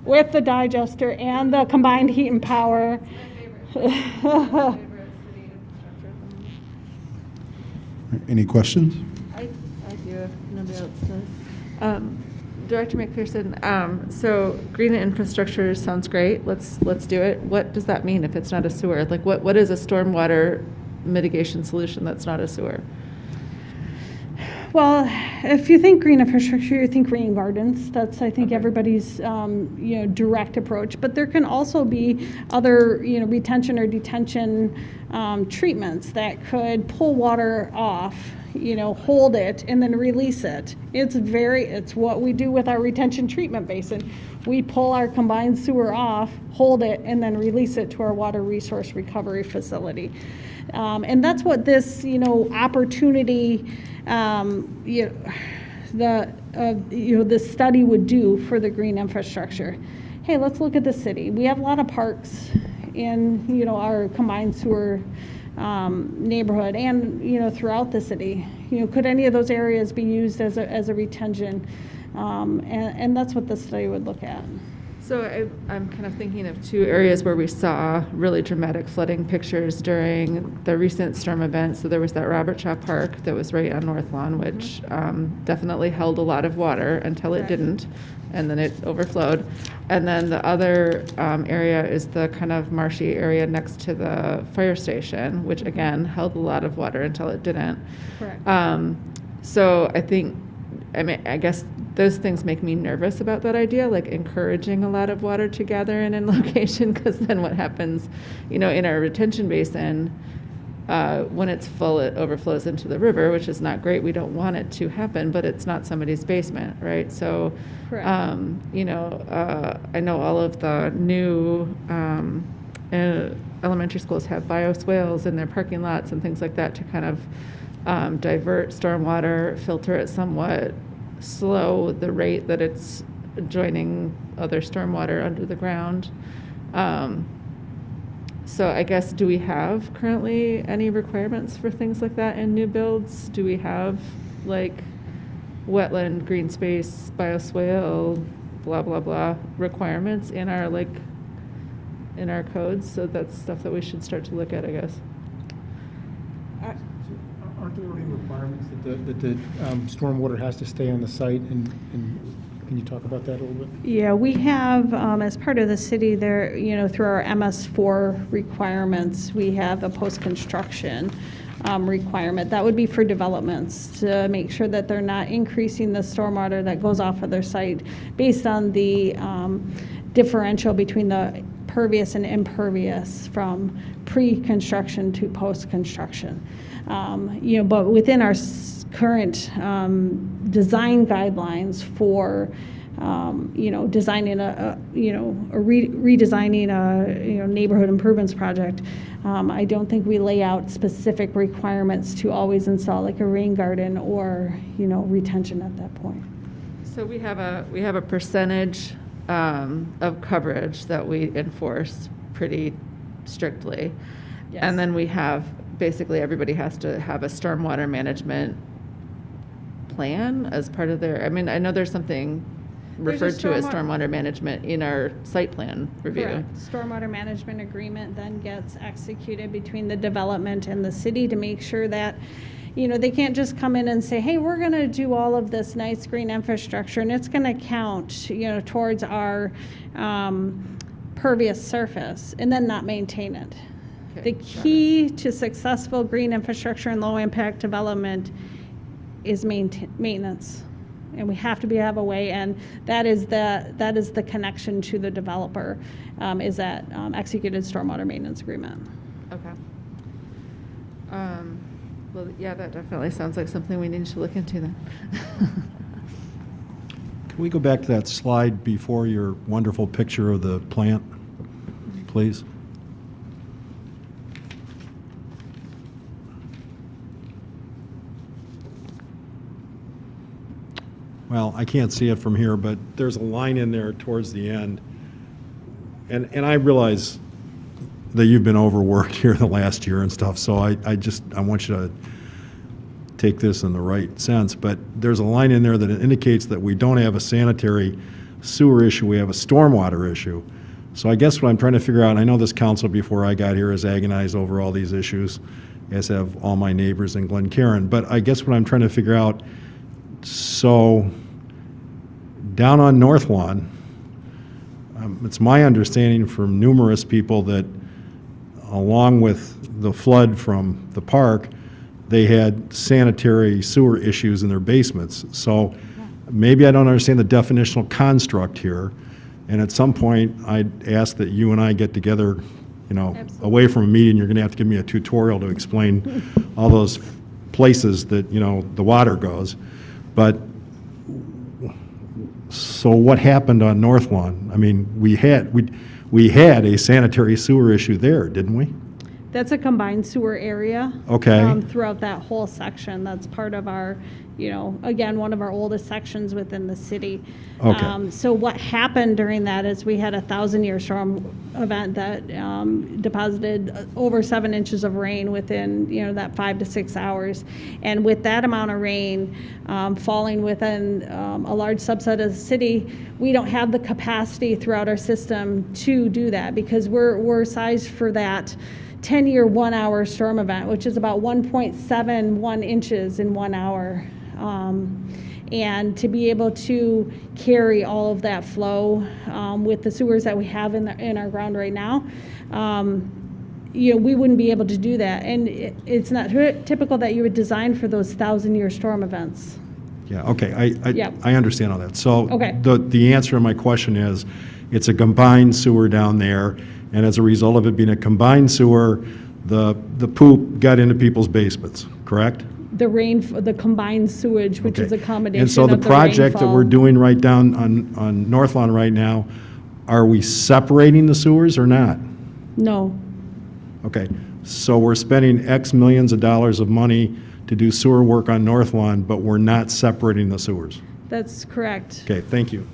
with the digester and the combined heat and power. Any questions? I do if nobody else does. Director McPherson, so green infrastructure sounds great. Let's do it. What does that mean if it's not a sewer? Like, what is a stormwater mitigation solution that's not a sewer? Well, if you think green infrastructure, you think rain gardens. That's, I think, everybody's, direct approach. But there can also be other, retention or detention treatments that could pull water off, hold it and then release it. It's what we do with our retention treatment basin. We pull our combined sewer off, hold it, and then release it to our water resource recovery facility. And that's what this, opportunity, the study would do for the green infrastructure. Hey, let's look at the city. We have a lot of parks in, our combined sewer neighborhood and, throughout the city. Could any of those areas be used as a retention? And that's what the study would look at. So I'm kind of thinking of two areas where we saw really dramatic flooding pictures during the recent storm event. So there was that Robert Shaw Park that was right on North Lawn, which definitely held a lot of water until it didn't, and then it overflowed. And then the other area is the kind of marshy area next to the fire station, which again held a lot of water until it didn't. Correct. So I guess those things make me nervous about that idea, like encouraging a lot of water to gather in a location, because then what happens, in our retention basin, when it's full, it overflows into the river, which is not great. We don't want it to happen, but it's not somebody's basement, right? So, Correct. I know all of the new elementary schools have bioswales in their parking lots and things like that to kind of divert stormwater, filter it somewhat, slow the rate that it's joining other stormwater under the ground. So I guess, do we have currently any requirements for things like that in new builds? Do we have like wetland, green space, bioswale, blah, blah, blah requirements in our codes? So that's stuff that we should start to look at, I guess. Aren't there any requirements that the stormwater has to stay on the site, and can you talk about that a little bit? Yeah, we have, as part of the city there, through our MS4 requirements, we have a post-construction requirement. That would be for developments to make sure that they're not increasing the stormwater that goes off of their site based on the differential between the pervious and impervious from pre-construction to post-construction. But within our current design guidelines for, designing redesigning a, neighborhood improvements project, I don't think we lay out specific requirements to always install like a rain garden or, retention at that point. So we have a percentage of coverage that we enforce pretty strictly. Yes. And then we have, basically everybody has to have a stormwater management plan as part of their, I know there's something There's a referred to as stormwater- stormwater management in our site plan review. Correct. Stormwater management agreement then gets executed between the development and the city to make sure that, they can't just come in and say, hey, we're going to do all of this nice green infrastructure and it's going to count, towards our pervious surface and then not maintain it. Okay, The key to successful green infrastructure and low-impact development is maintenance. And we have to have a way, and that is the connection to the developer, is that executed stormwater maintenance agreement. Okay. Well, yeah, that definitely sounds like something we need to look into then. Can we go back to that slide before your wonderful picture of the plant, please? Well, I can't see it from here, but there's a line in there towards the end. And I realize that you've been overworked here the last year and stuff, so I want you to take this in the right sense. But there's a line in there that indicates that we don't have a sanitary sewer issue, we have a stormwater issue. So I guess what I'm trying to figure out, and I know this council before I got here has agonized over all these issues, as have all my neighbors in Glen Cairn, but I guess what I'm trying to figure out, so down on North Lawn, it's my understanding from numerous people that along with the flood from the park, they had sanitary sewer issues in their basements. So maybe I don't understand the definitional construct here. And at some point, I'd ask that you and I get together, you know, away from a meeting. You're going to have to give me a tutorial to explain all those places that, you know, the water goes. But so what happened on North Lawn? I mean, we had a sanitary sewer issue there, didn't we? That's a combined sewer area. Okay. Throughout that whole section. That's part of our, you know, again, one of our oldest sections within the city. Okay. So what happened during that is we had a 1,000-year storm event that deposited over 7 inches of rain within, you know, that 5 to 6 hours. And with that amount of rain falling within a large subset of the city, we don't have the capacity throughout our system to do that because we're sized for that 10-year 1-hour storm event, which is about 1.71 inches in 1 hour. And to be able to carry all of that flow with the sewers that we have in our ground right now, you know, we wouldn't be able to do that. And it's not typical that you would design for those 1,000-year storm events. Yeah, okay, Yep. I understand all that. So Okay. the answer to my question is, it's a combined sewer down there, and as a result of it being a combined sewer, the poop got into people's basements, correct? The combined sewage, which is a Okay. combination And so of the the project that rainfall. we're doing right down on North Lawn right now, are we separating the sewers or not? No, Okay, so we're spending X millions of dollars of money to do sewer work on North Lawn, but we're not separating the sewers. that's correct. Okay, thank you.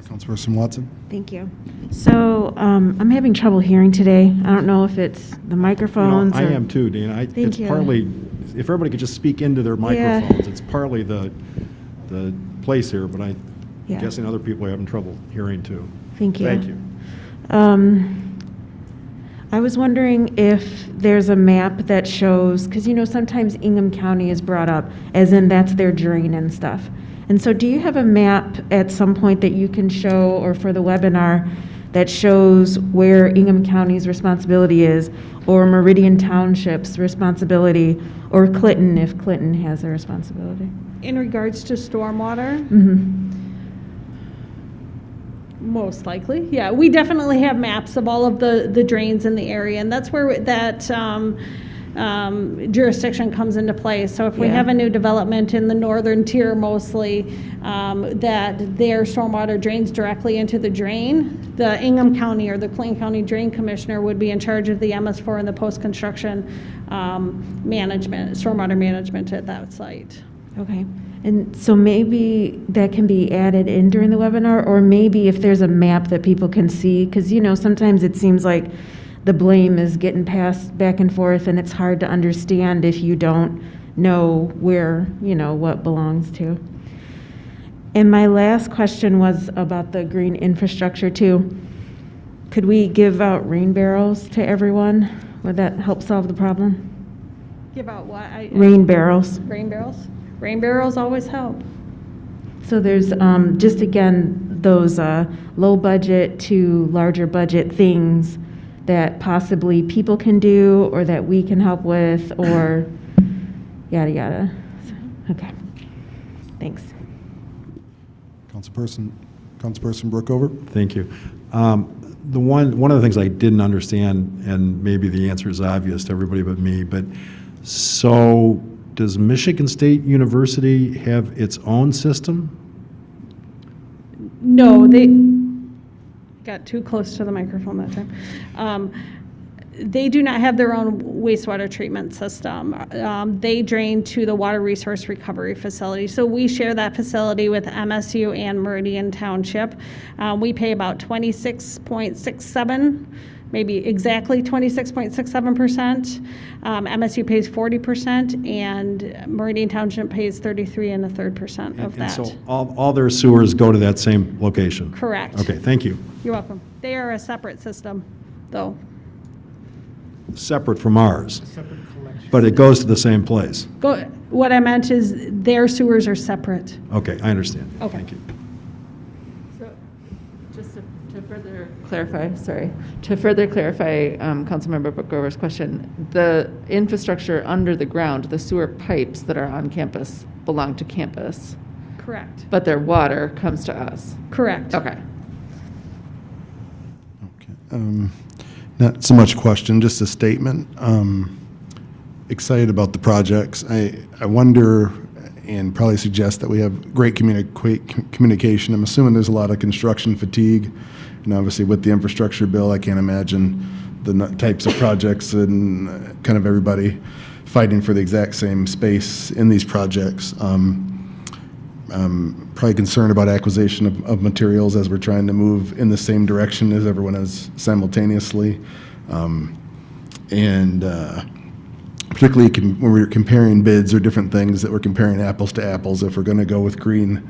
Councilperson Watson? Thank you. So I'm having trouble hearing today. I don't know if it's the You know, microphones I or... am too, Dean. Thank It's you. partly, if everybody could just speak into their microphones, it's partly the place here, but I'm Yeah. guessing other people are having trouble hearing too. Thank you. Thank you. I was wondering if there's a map that shows, because you know sometimes Ingham County is brought up, as in that's their drain and stuff. And so do you have a map at some point that you can show, or for the webinar, that shows where Ingham County's responsibility is, or Meridian Township's responsibility, or Clinton, if Clinton has a responsibility? In regards to stormwater, Mm-hmm. most likely, yeah. We definitely have maps of all of the drains in the area, and that's where that jurisdiction comes into play. So if we Yeah. have a new development in the northern tier mostly, that their stormwater drains directly into the drain, the Ingham County or the Clinton County Drain Commissioner would be in charge of the MS4 and the post-construction management, stormwater management at that site. Okay, and so maybe that can be added in during the webinar, or maybe if there's a map that people can see, because, you know, sometimes it seems like the blame is getting passed back and forth, and it's hard to understand if you don't know where, you know, what belongs to. And my last question was about the green infrastructure, too. Could we give out rain barrels to everyone? Would that help solve the problem? Give out what? Rain barrels. Rain barrels? Rain barrels always help. So there's just again those low budget to larger budget things that possibly people can do or that we can help with or yada yada. Okay, thanks. Councilperson Brookover? Thank you. One of the things I didn't understand, and maybe the answer is obvious to everybody but me, but so does Michigan State University have its own system? No, they got too close to the microphone that time. They do not have their own wastewater treatment system. They drain to the Water Resource Recovery Facility. So we share that facility with MSU and Meridian Township. We pay about 26.67, maybe exactly 26.67%. MSU pays 40%, and Meridian Township pays 33.33% of And that. so all their sewers go to that same location? Correct. Okay, thank you. You're welcome. They are a separate system, though. Separate from ours? But it goes to the same place. What I meant is their sewers are separate. Okay, I understand. Okay. Thank you. So, just to further clarify, Councilmember Bookover's question, the infrastructure under the ground, the sewer pipes that are on campus belong to campus, Correct. but their water comes to us. Correct. Okay. Not so much question, just a statement. Excited about the projects. I wonder and probably suggest that we have great communication. I'm assuming there's a lot of construction fatigue. And obviously with the infrastructure bill, I can't imagine the types of projects and kind of everybody fighting for the exact same space in these projects. Probably concerned about acquisition of materials as we're trying to move in the same direction as everyone is simultaneously. Particularly when we're comparing bids or different things, that we're comparing apples to apples. If we're going to go with green,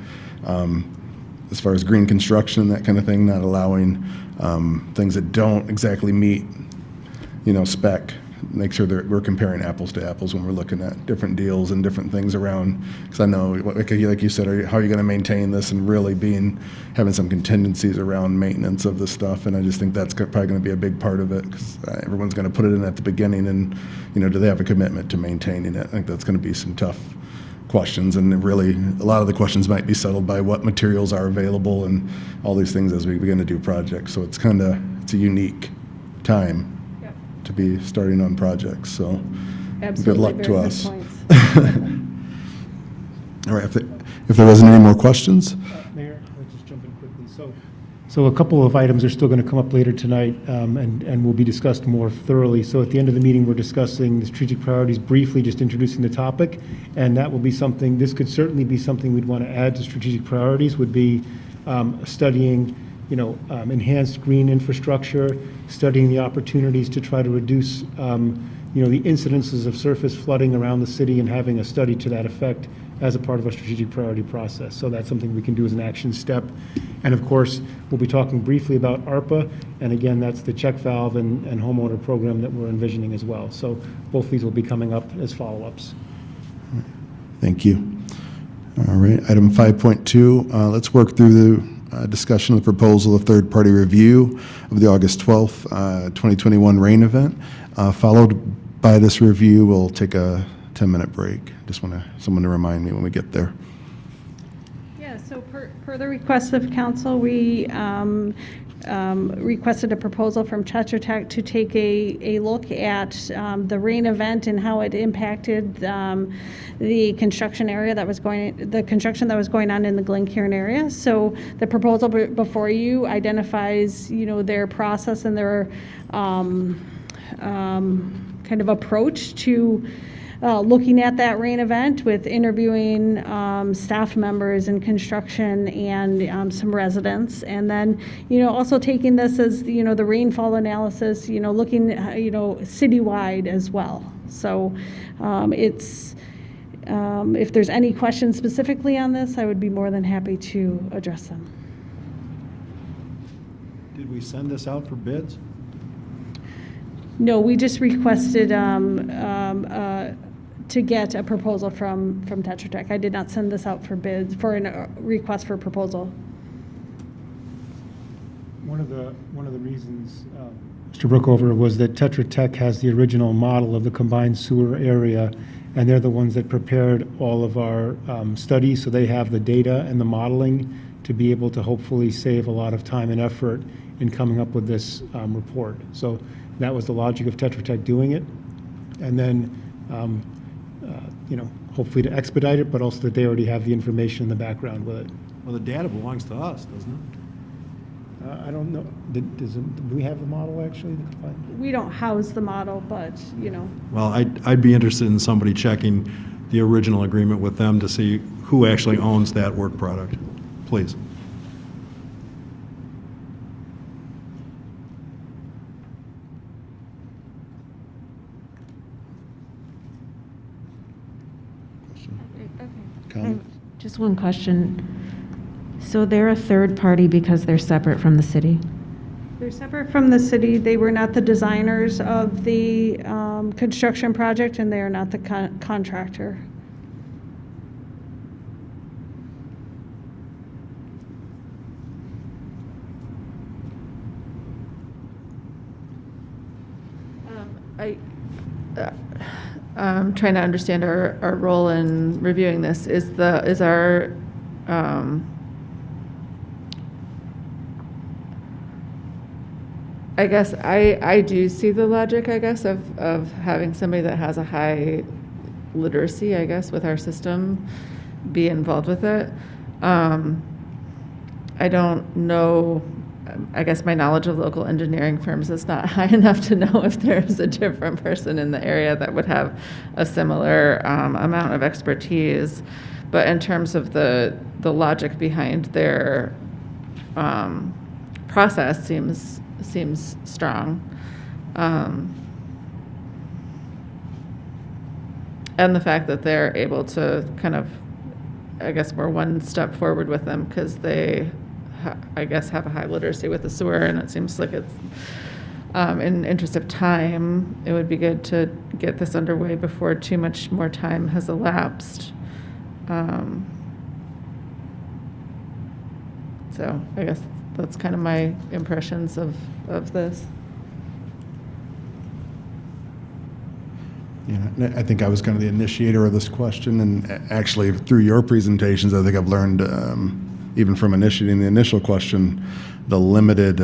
as far as green construction, that kind of thing, not allowing things that don't exactly meet, spec. Make sure that we're comparing apples to apples when we're looking at different deals and different things around. Because I know, like you said, how are you going to maintain this and really having some contingencies around maintenance of this stuff? And I just think that's probably going to be a big part of it, because everyone's going to put it in at the beginning, and do they have a commitment to maintaining it? I think that's going to be some tough questions, and really a lot of the questions might be settled by what materials are available and all these things as we begin to do projects. So it's a unique time to be starting on projects, so good luck to us. All right, if there wasn't any more questions? Mayor, I'll just jump in quickly. So a couple of items are still going to come up later tonight and will be discussed more thoroughly. So at the end of the meeting, we're discussing the strategic priorities, briefly just introducing the topic, and that will be something, this could certainly be something we'd want to add to strategic priorities, would be studying enhanced green infrastructure, studying the opportunities to try to reduce, the incidences of surface flooding around the city, and having a study to that effect as a part of our strategic priority process. So that's something we can do as an action step. And of course, we'll be talking briefly about ARPA, and again, that's the check valve and homeowner program that we're envisioning as well. So both these will be coming up as follow-ups. Thank you. All right, item 5.2, let's work through the discussion of the proposal of third-party review of the August 12th, 2021 rain event. Followed by this review, we'll take a 10-minute break. Just want someone to remind me when we get there. Yeah, so per the request of council, we requested a proposal from Tetra Tech to take a look at the rain event and how it impacted the construction that was going on in the Glencairn area. So the proposal before you identifies, their process and their kind of approach to looking at that rain event, with interviewing staff members in construction and some residents, and then also taking this as the rainfall analysis, looking citywide as well. So it's if there's any questions specifically on this, I would be more than happy to address them. Did we send this out for bids? No, we just requested to get a proposal from Tetra Tech. I did not send this out for bids, for a request for proposal. One of the reasons, Mr. Brookover, was that Tetra Tech has the original model of the combined sewer area, and they're the ones that prepared all of our studies, so they have the data and the modeling to be able to hopefully save a lot of time and effort in coming up with this report. So that was the logic of Tetra Tech doing it. And then hopefully to expedite it, but also that they already have the information in the background with it. Well, the data belongs to us, doesn't it? I don't know, do we have the model actually? We don't house the model, but, Well, I'd be interested in somebody checking the original agreement with them to see who actually owns that work product, please. Just one question. So they're a third party because they're separate from the city? They're separate from the city. They were not the designers of the construction project, and they are not the contractor. I'm trying to understand our role in reviewing this. Is our I guess I do see the logic, I guess, of having somebody that has a high literacy, I guess, with our system be involved with it. I don't know, I guess my knowledge of local engineering firms is not high enough to know if there's a different person in the area that would have a similar amount of expertise. But in terms of the logic behind their process seems strong. And the fact that they're able to kind of, I guess we're one step forward with them because they, I guess, have a high literacy with the sewer, and it seems like it's, in interest of time, it would be good to get this underway before too much more time has elapsed. So I guess that's kind of my impressions of this. Yeah, I think I was kind of the initiator of this question, and actually through your presentations, I think I've learned, even from initiating the initial question, the limited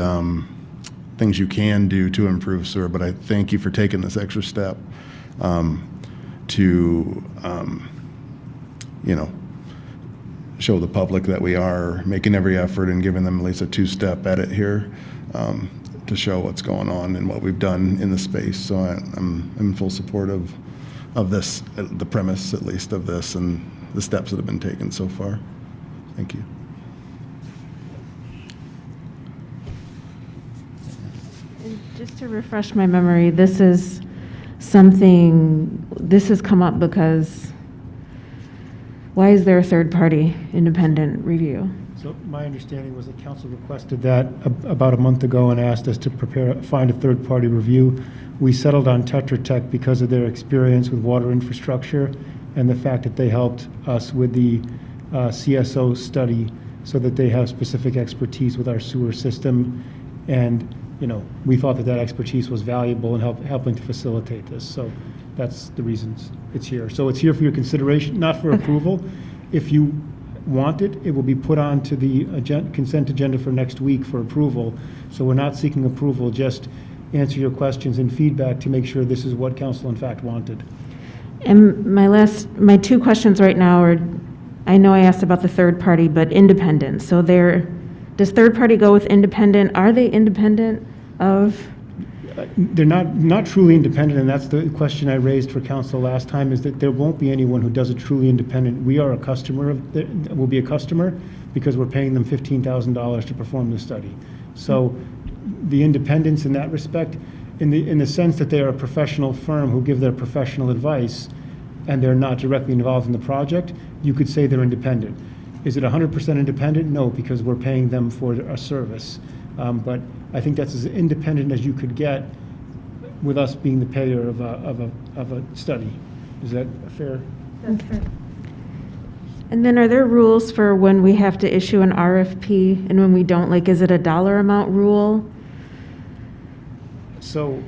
things you can do to improve sewer. But I thank you for taking this extra step to, show the public that we are making every effort and giving them at least a two-step edit here to show what's going on and what we've done in the space. So I'm in full support of this, the premise at least of this, and the steps that have been taken so far. Thank you. And just to refresh my memory, this has come up because why is there a third-party independent review? So my understanding was that council requested that about a month ago and asked us to find a third-party review. We settled on Tetra Tech because of their experience with water infrastructure and the fact that they helped us with the CSO study so that they have specific expertise with our sewer system. And, we thought that expertise was valuable in helping to facilitate this. So that's the reasons it's here. So it's here for your consideration, not for approval. If you want it, it will be put on to the consent agenda for next week for approval. So we're not seeking approval, just answer your questions and feedback to make sure this is what council in fact wanted. And my two questions right now are, I know I asked about the third party, but independent. So does third party go with independent? Are they independent of? They're not truly independent, and that's the question I raised for council last time, is that there won't be anyone who does it truly independent. We are a customer, will be a customer, because we're paying them $15,000 to perform the study. So the independence in that respect, in the sense that they are a professional firm who give their professional advice, and they're not directly involved in the project, you could say they're independent. Is it 100% independent? No, because we're paying them for a service. But I think that's as independent as you could get with us being the payer of a study. Is that fair? That's fair. And then are there rules for when we have to issue an RFP and when we don't? Like, is it a dollar amount rule? So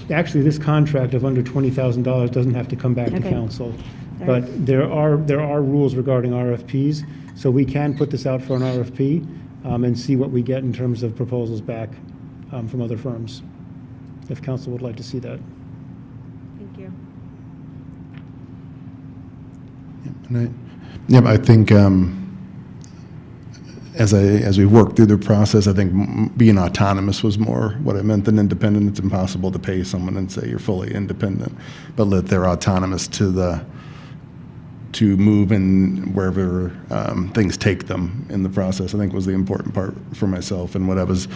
actually, this contract of under $20,000 doesn't have to come back to Okay. council. All But right. there are rules regarding RFPs, so we can put this out for an RFP and see what we get in terms of proposals back from other firms, if council would like to see that. Thank you. I think as we work through the process, I think being autonomous was more what it meant than independent. It's impossible to pay someone and say you're fully independent, but that they're autonomous to to move in wherever things take them in the process, I think was the important part for myself and what I was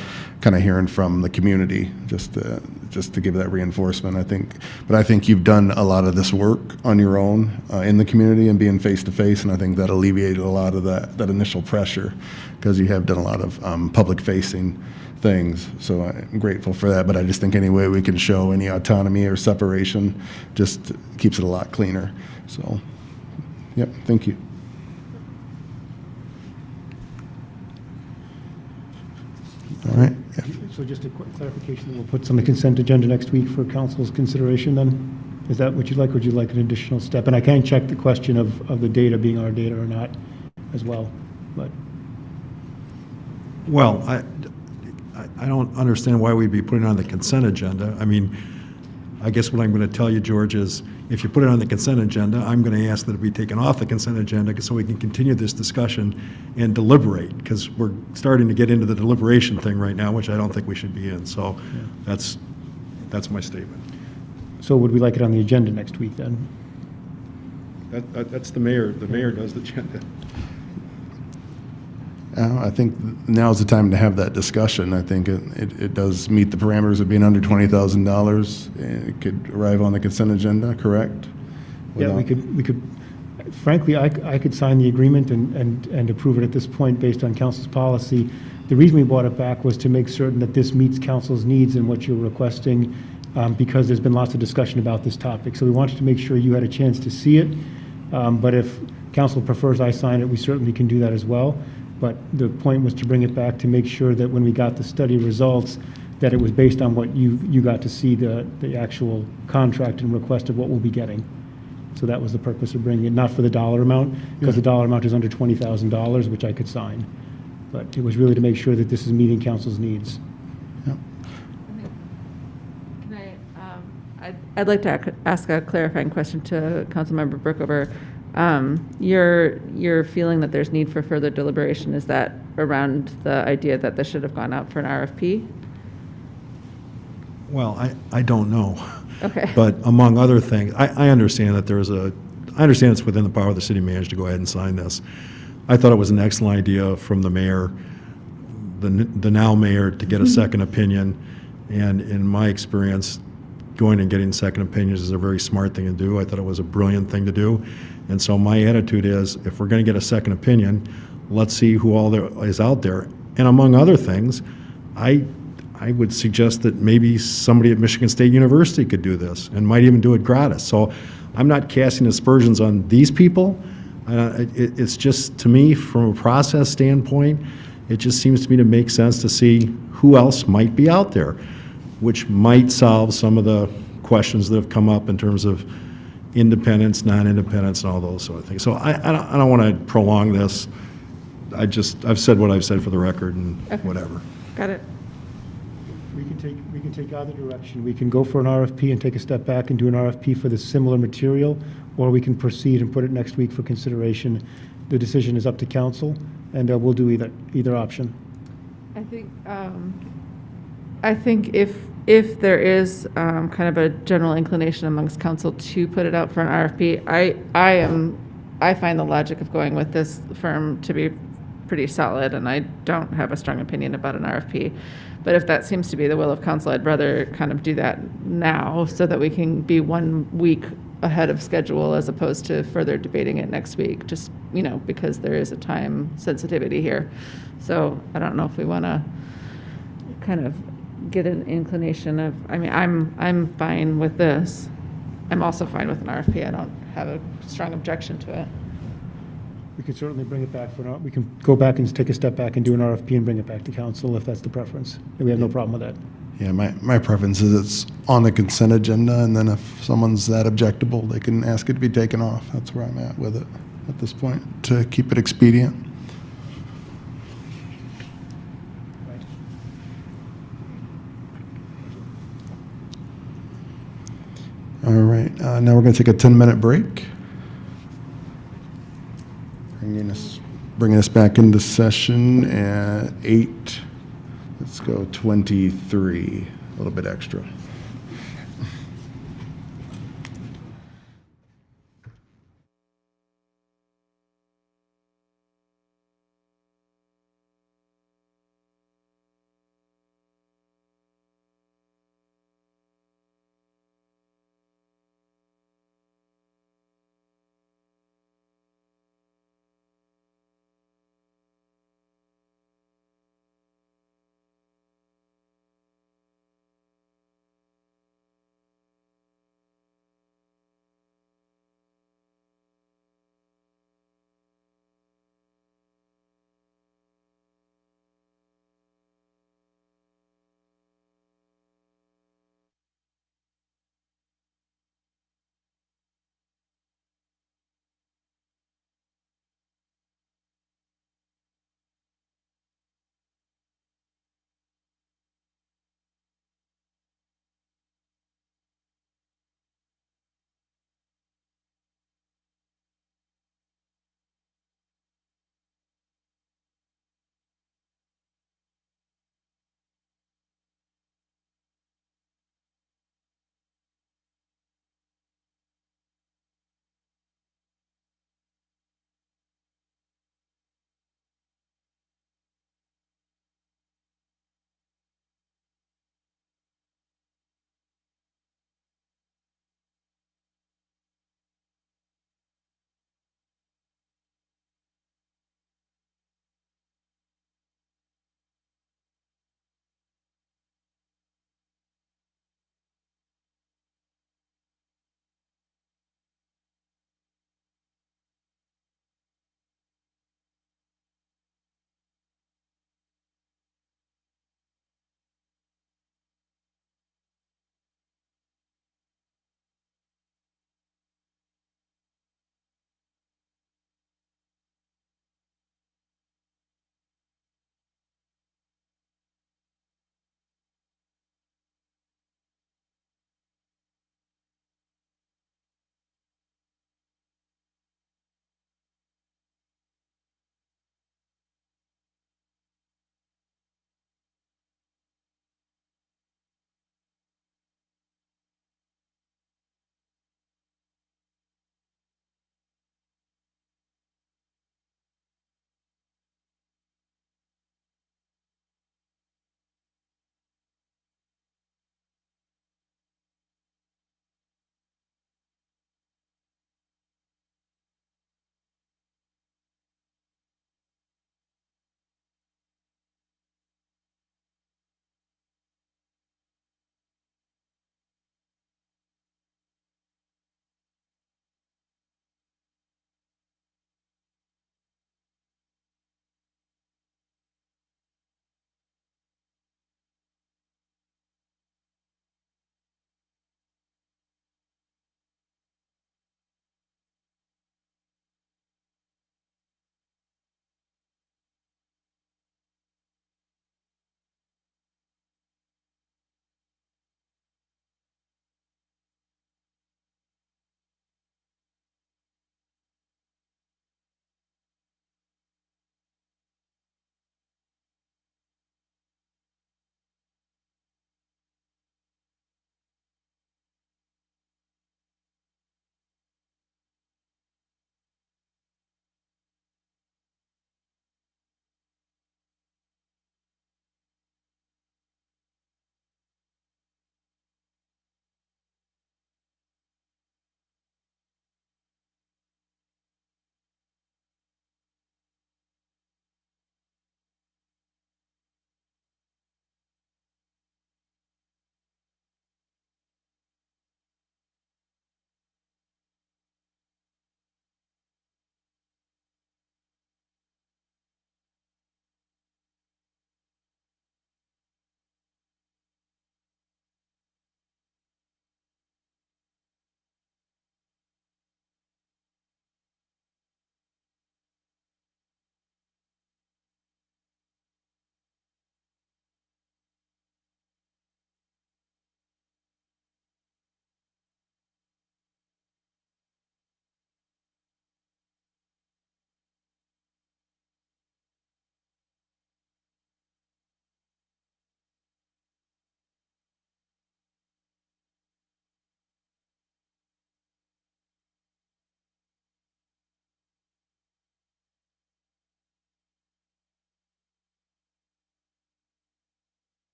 kind of hearing from the community, just to give that reinforcement, I think. But I think you've done a lot of this work on your own in the community and being face-to-face, and I think that alleviated a lot of that initial pressure, because you have done a lot of public-facing things, so I'm grateful for that. But I just think any way we can show any autonomy or separation just keeps it a lot cleaner. So, yep, thank you. All right. So just a quick clarification, we'll put some on the consent agenda next week for council's consideration then? Is that what you'd like, or would you like an additional step? And I can check the question of the data being our data or not as well, but. Well, I don't understand why we'd be putting it on the consent agenda. I mean, I guess what I'm going to tell you, George, is if you put it on the consent agenda, I'm going to ask that it be taken off the consent agenda so we can continue this discussion and deliberate, because we're starting to get into the deliberation thing right now, which I don't think we should be in. So that's my statement. So would we like it on the agenda next week then? That's the mayor. The mayor does the agenda. I think now's the time to have that discussion. I think it does meet the parameters of being under $20,000. It could arrive on the consent agenda, correct? Yeah, we could, frankly, I could sign the agreement and approve it at this point based on council's policy. The reason we brought it back was to make certain that this meets council's needs and what you're requesting, because there's been lots of discussion about this topic. So we wanted to make sure you had a chance to see it. But if council prefers I sign it, we certainly can do that as well. But the point was to bring it back to make sure that when we got the study results, that it was based on what you got to see the actual contract and request of what we'll be getting. So that was the purpose of bringing it, not for the dollar amount, because the dollar amount is under $20,000, which I could sign. But it was really to make sure that this is meeting council's needs. I'd like to ask a clarifying question to Councilmember Brookover. Your feeling that there's need for further deliberation, is that around the idea that this should have gone out for an RFP? Well, I don't know. Okay. But among other things, I understand that I understand it's within the power of the city manager to go ahead and sign this. I thought it was an excellent idea from the mayor, the now mayor, to get a second opinion. And in my experience, going and getting second opinions is a very smart thing to do. I thought it was a brilliant thing to do. And so my attitude is, if we're going to get a second opinion, let's see who all there is out there. And among other things, I would suggest that maybe somebody at Michigan State University could do this and might even do it gratis. So I'm not casting aspersions on these people. It's just, to me, from a process standpoint, it just seems to me to make sense to see who else might be out there, which might solve some of the questions that have come up in terms of independence, non-independence, and all those sort of things. So I don't want to prolong this. I've said what I've said for the record, and whatever. Got it. We can take either direction. We can go for an RFP and take a step back and do an RFP for the similar material, or we can proceed and put it next week for consideration. The decision is up to council, and we'll do either option. I think if there is kind of a general inclination amongst council to put it out for an RFP, I find the logic of going with this firm to be pretty solid, and I don't have a strong opinion about an RFP. But if that seems to be the will of council, I'd rather kind of do that now so that we can be 1 week ahead of schedule, as opposed to further debating it next week, just, because there is a time sensitivity here. So I don't know if we want to kind of get an inclination of, I'm fine with this. I'm also fine with an RFP. I don't have a strong objection to it. We could certainly bring it back we can go back and take a step back and do an RFP and bring it back to council if that's the preference. We have no problem with that. Yeah, my preference is it's on the consent agenda, and then if someone's that objectable, they can ask it to be taken off. That's where I'm at with it at this point, to keep it expedient. All right, now we're going to take a 10-minute break. Bringing us back into session at 8. Let's go 23, a little bit extra.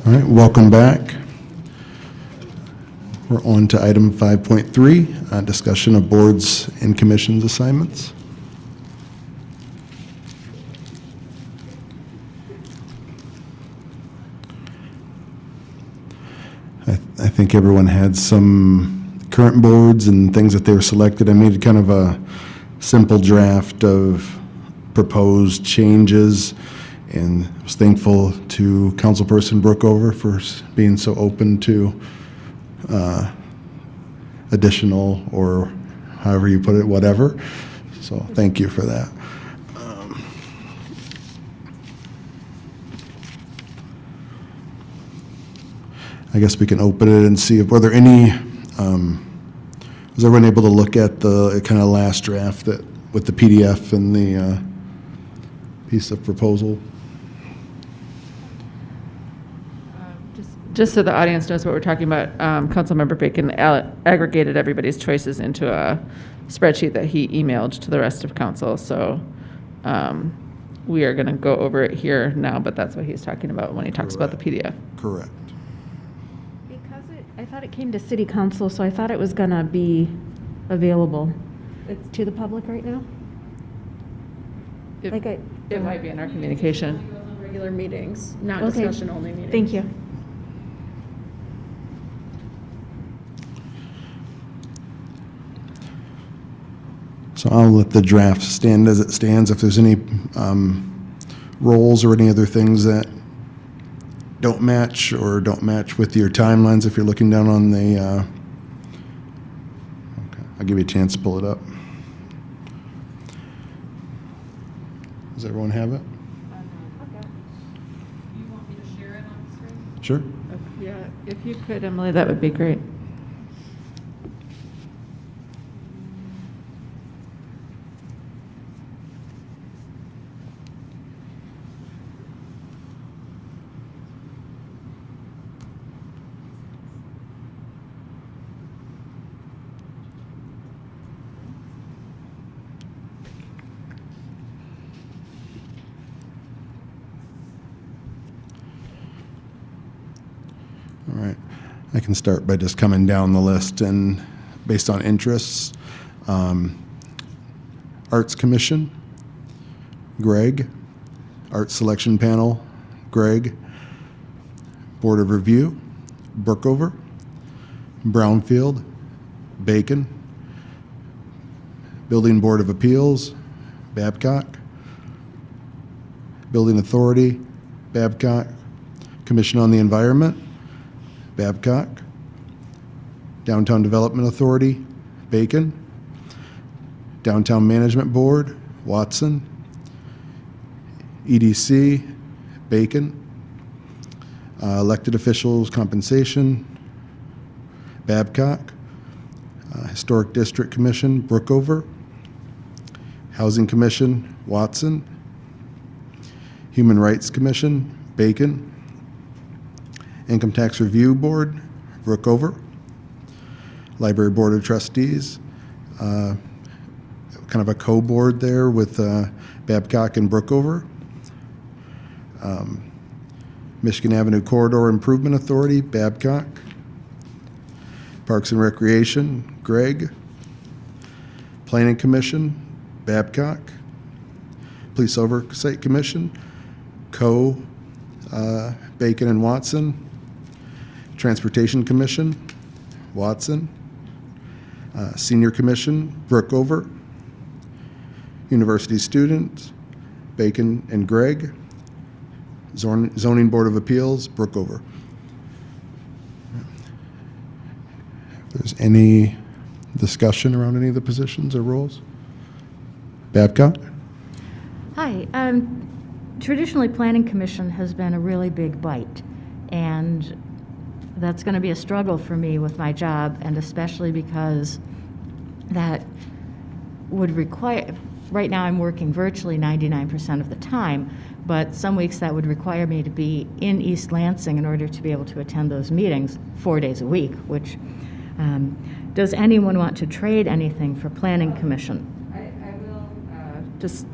All right, welcome back. We're on to item 5.3, discussion of boards and commissions assignments. I think everyone had some current boards and things that they were selected. I made kind of a simple draft of proposed changes, and was thankful to Councilperson Brookover for being so open to additional, or however you put it, whatever. So thank you for that. I guess we can open it and see if, were there any, was everyone able to look at the kind of last draft that, with the PDF and the piece of proposal? Just so the audience knows what we're talking about, Councilmember Bacon aggregated everybody's choices into a spreadsheet that he emailed to the rest of council. So we are going to go over it here now, but that's what he's talking about when he talks about the PDF. Correct. I thought it came to city council, so I thought it was going to be available. It's to the public right now? It might be in our communication. Regular meetings, not Okay. discussion-only meetings. Thank you. So I'll let the draft stand as it stands. If there's any roles or any other things that don't match or don't match with your timelines, if you're looking down on the, okay, I'll give you a chance to pull it up. Does everyone have it? You want me to share it on the screen? Sure. Yeah, if you could, Emily, that would be great. All right. I can start by just coming down the list and based on interests. Arts Commission, Greg. Art Selection Panel, Greg. Board of Review, Brookover. Brownfield, Bacon. Building Board of Appeals, Babcock. Building Authority, Babcock. Commission on the Environment, Babcock. Downtown Development Authority, Bacon. Downtown Management Board, Watson. EDC, Bacon. Elected Officials Compensation, Babcock. Historic District Commission, Brookover. Housing Commission, Watson. Human Rights Commission, Bacon. Income Tax Review Board, Brookover. Library Board of Trustees, kind of a co-board there with Babcock and Brookover. Michigan Avenue Corridor Improvement Authority, Babcock. Parks and Recreation, Greg. Planning Commission, Babcock. Police Oversight Commission, Bacon and Watson. Transportation Commission, Watson. Senior Commission, Brookover. University Students, Bacon and Gregg. Zoning Board of Appeals, Brookover. If there's any discussion around any of the positions or roles? Babcock? Hi. Traditionally, Planning Commission has been a really big bite, and that's going to be a struggle for me with my job, and especially because that would require, right now I'm working virtually 99% of the time, but some weeks that would require me to be in East Lansing in order to be able to attend those meetings 4 days a week, which, does anyone want to trade anything for Planning Commission? I will just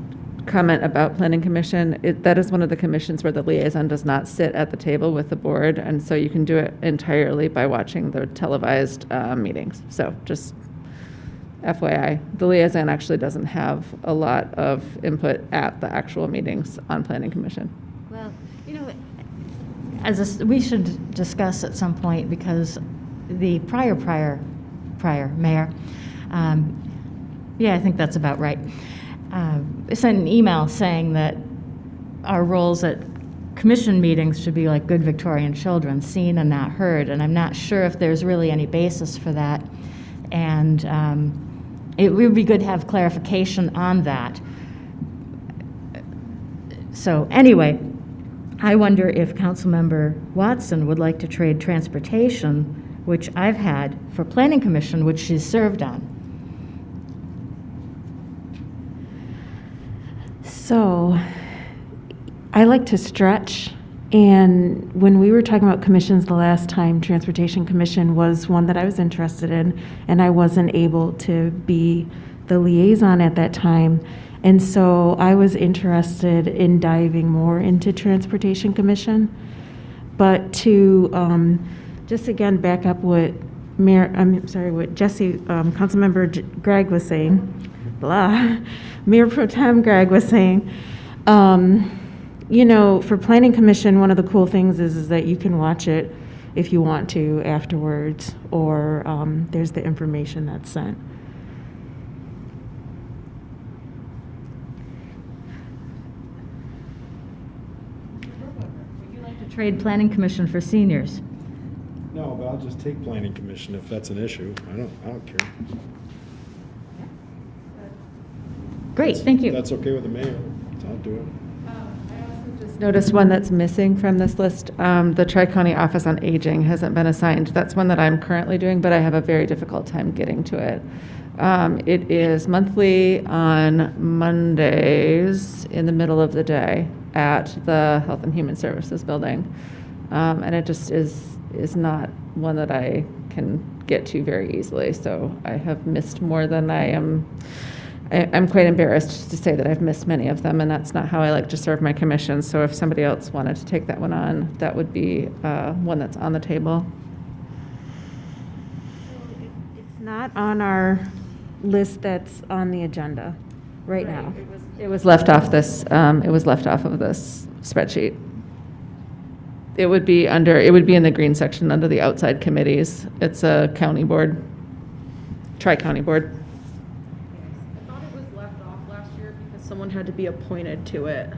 comment about Planning Commission. That is one of the commissions where the liaison does not sit at the table with the board, and so you can do it entirely by watching the televised meetings. So just FYI, the liaison actually doesn't have a lot of input at the actual meetings on Planning Commission. Well, you know, we should discuss at some point, because the prior mayor, yeah, I think that's about right, sent an email saying that our roles at commission meetings should be like good Victorian children, seen and not heard, and I'm not sure if there's really any basis for that, and it would be good to have clarification on that. So anyway, I wonder if Councilmember Watson would like to trade transportation, which I've had, for Planning Commission, which she's served on. So I like to stretch, and when we were talking about commissions the last time, Transportation Commission was one that I was interested in, and I wasn't able to be the liaison at that time. And so I was interested in diving more into Transportation Commission. But to just again back up what what Jesse, Councilmember Gregg was saying, Mayor Pro Tem Gregg was saying, you know, for Planning Commission, one of the cool things is that you can watch it if you want to afterwards, or there's the information that's sent. Would you like to trade Planning Commission for seniors? No, but I'll just take Planning Commission if that's an issue. I don't care. Great, thank you. That's okay with the mayor. I'll do it. Just noticed one that's missing from this list. The Tri-County Office on Aging hasn't been assigned. That's one that I'm currently doing, but I have a very difficult time getting to it. It is monthly on Mondays in the middle of the day at the Health and Human Services building. And it just is not one that I can get to very easily. So I have missed more than I'm quite embarrassed to say that I've missed many of them, and that's not how I like to serve my commission. So if somebody else wanted to take that one on, that would be one that's on the table. It's not on our list that's on the agenda right now. It was left off this. It was left off of this spreadsheet. It would be in the green section under the outside committees. It's a county board, tri-county board. I thought it was left off last year because someone had to be appointed to it.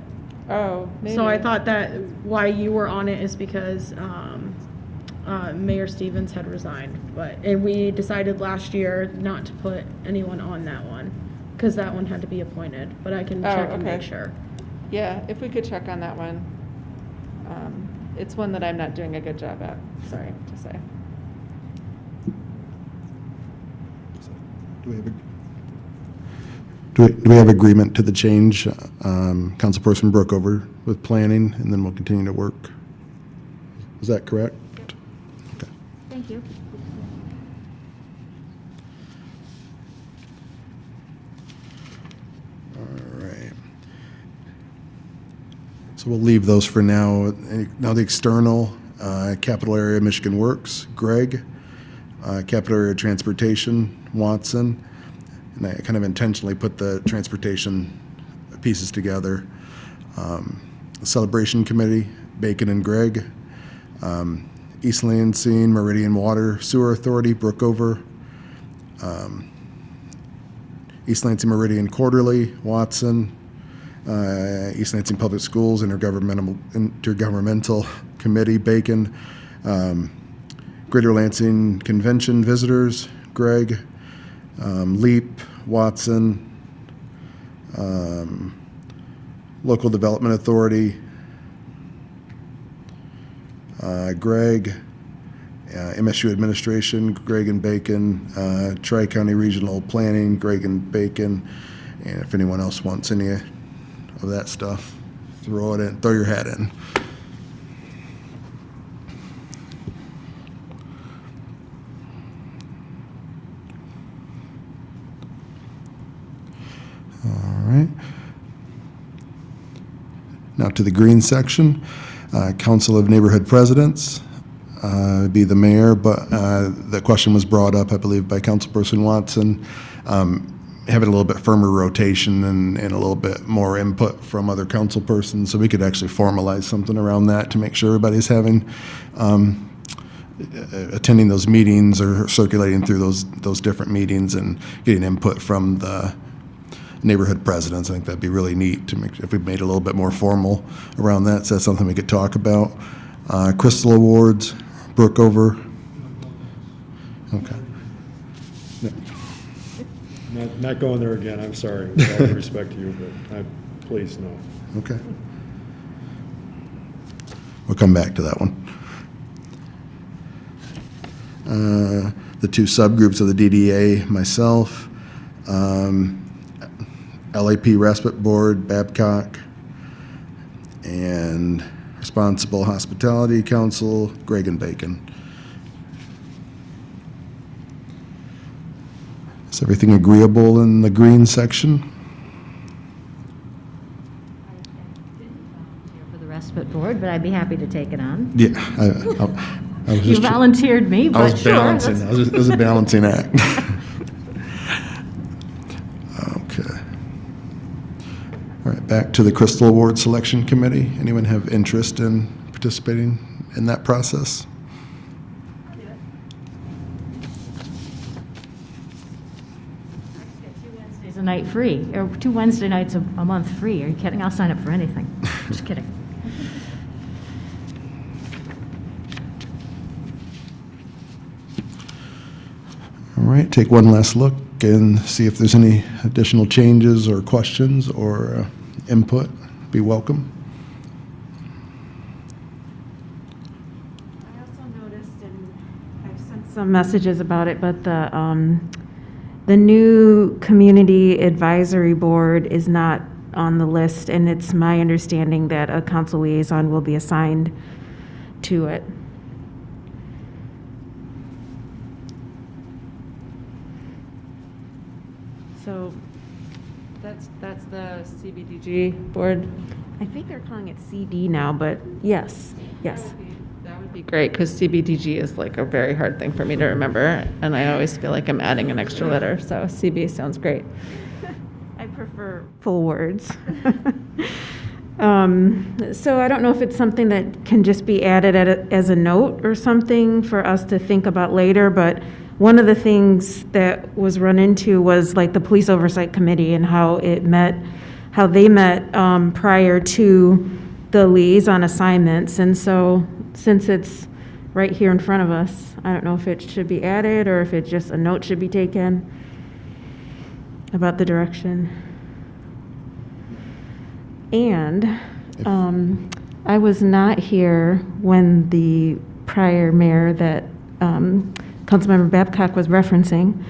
Oh, maybe. So I thought that why you were on it is because Mayor Stevens had resigned. And we decided last year not to put anyone on that one because that one had to be appointed. But I can check and make sure. Yeah, if we could check on that one. It's one that I'm not doing a good job at, sorry to say. Do we have agreement to the change? Councilperson Brookover with planning, and then we'll continue to work. Is that correct? Yep. Okay. Thank you. All right. So we'll leave those for now. Now the external, Capital Area Michigan Works, Greg, Capital Area Transportation, Watson, and I kind of intentionally put the transportation pieces together. Celebration Committee, Bacon and Greg, East Lansing Meridian Water Sewer Authority, Brookover, East Lansing Meridian Quarterly, Watson, East Lansing Public Schools Intergovernmental Committee, Bacon, Greater Lansing Convention Visitors, Greg, LEAP, Watson, Local Development Authority, Greg, MSU Administration, Greg and Bacon, Tri-County Regional Planning, Greg and Bacon, and if anyone else wants any of that stuff, throw your hat in. All right. to the green section. Council of Neighborhood Presidents would be the mayor, but the question was brought up, I believe, by Councilperson Watson, having a little bit firmer rotation and a little bit more input from other council persons, so we could actually formalize something around that to make sure everybody's having attending those meetings or circulating through those different meetings and getting input from the neighborhood presidents. I think that'd be really neat to make, if we made it a little bit more formal around that. So that's something we could talk about. Crystal Awards, Brooke over. Okay. Not going there again, I'm sorry, with all due respect to you, but please, no. Okay. We'll come back to that one. The two subgroups of the DDA, myself, LAP Respite Board, Babcock, and Responsible Hospitality Council, Greg and Bacon. Is everything agreeable in the green section? For the respite board, but I'd be happy to take it on. Yeah. I was You just, volunteered me, I but was sure. balancing. that's- It was a balancing act. Okay. All right, back to the Crystal Award Selection Committee. Anyone have interest in participating in that process? Wednesdays a night free, or 2 Wednesday nights a month free. Are you kidding? I'll sign up for anything. Just kidding. All right, take one last look and see if there's any additional changes or questions or input. Be welcome. I also noticed, and I've sent some messages about it, but the new Community Advisory Board is not on the list, and it's my understanding that a council liaison will be assigned to it. So that's the CBDG board. I think they're calling it CD now, but yes, yes. That would be great, because CBDG is like a very hard thing for me to remember, and I always feel like I'm adding an extra letter, so CB sounds great. I prefer full words. So I don't know if it's something that can just be added as a note or something for us to think about later, but one of the things that was run into was like the Police Oversight Committee and how they met prior to the liaison assignments. And so since it's right here in front of us, I don't know if it should be added or if it just a note should be taken about the direction. And I was not here when the prior mayor that Councilmember Babcock was referencing.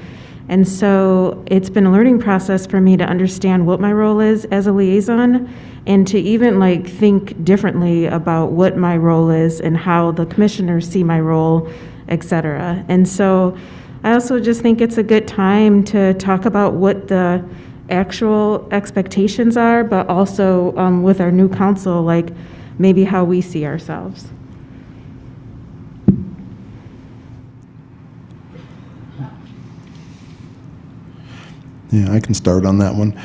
And so it's been a learning process for me to understand what my role is as a liaison and to even like think differently about what my role is and how the commissioners see my role, et cetera. And so I also just think it's a good time to talk about what the actual expectations are, but also with our new council, like maybe how we see ourselves. Yeah, I can start on that one.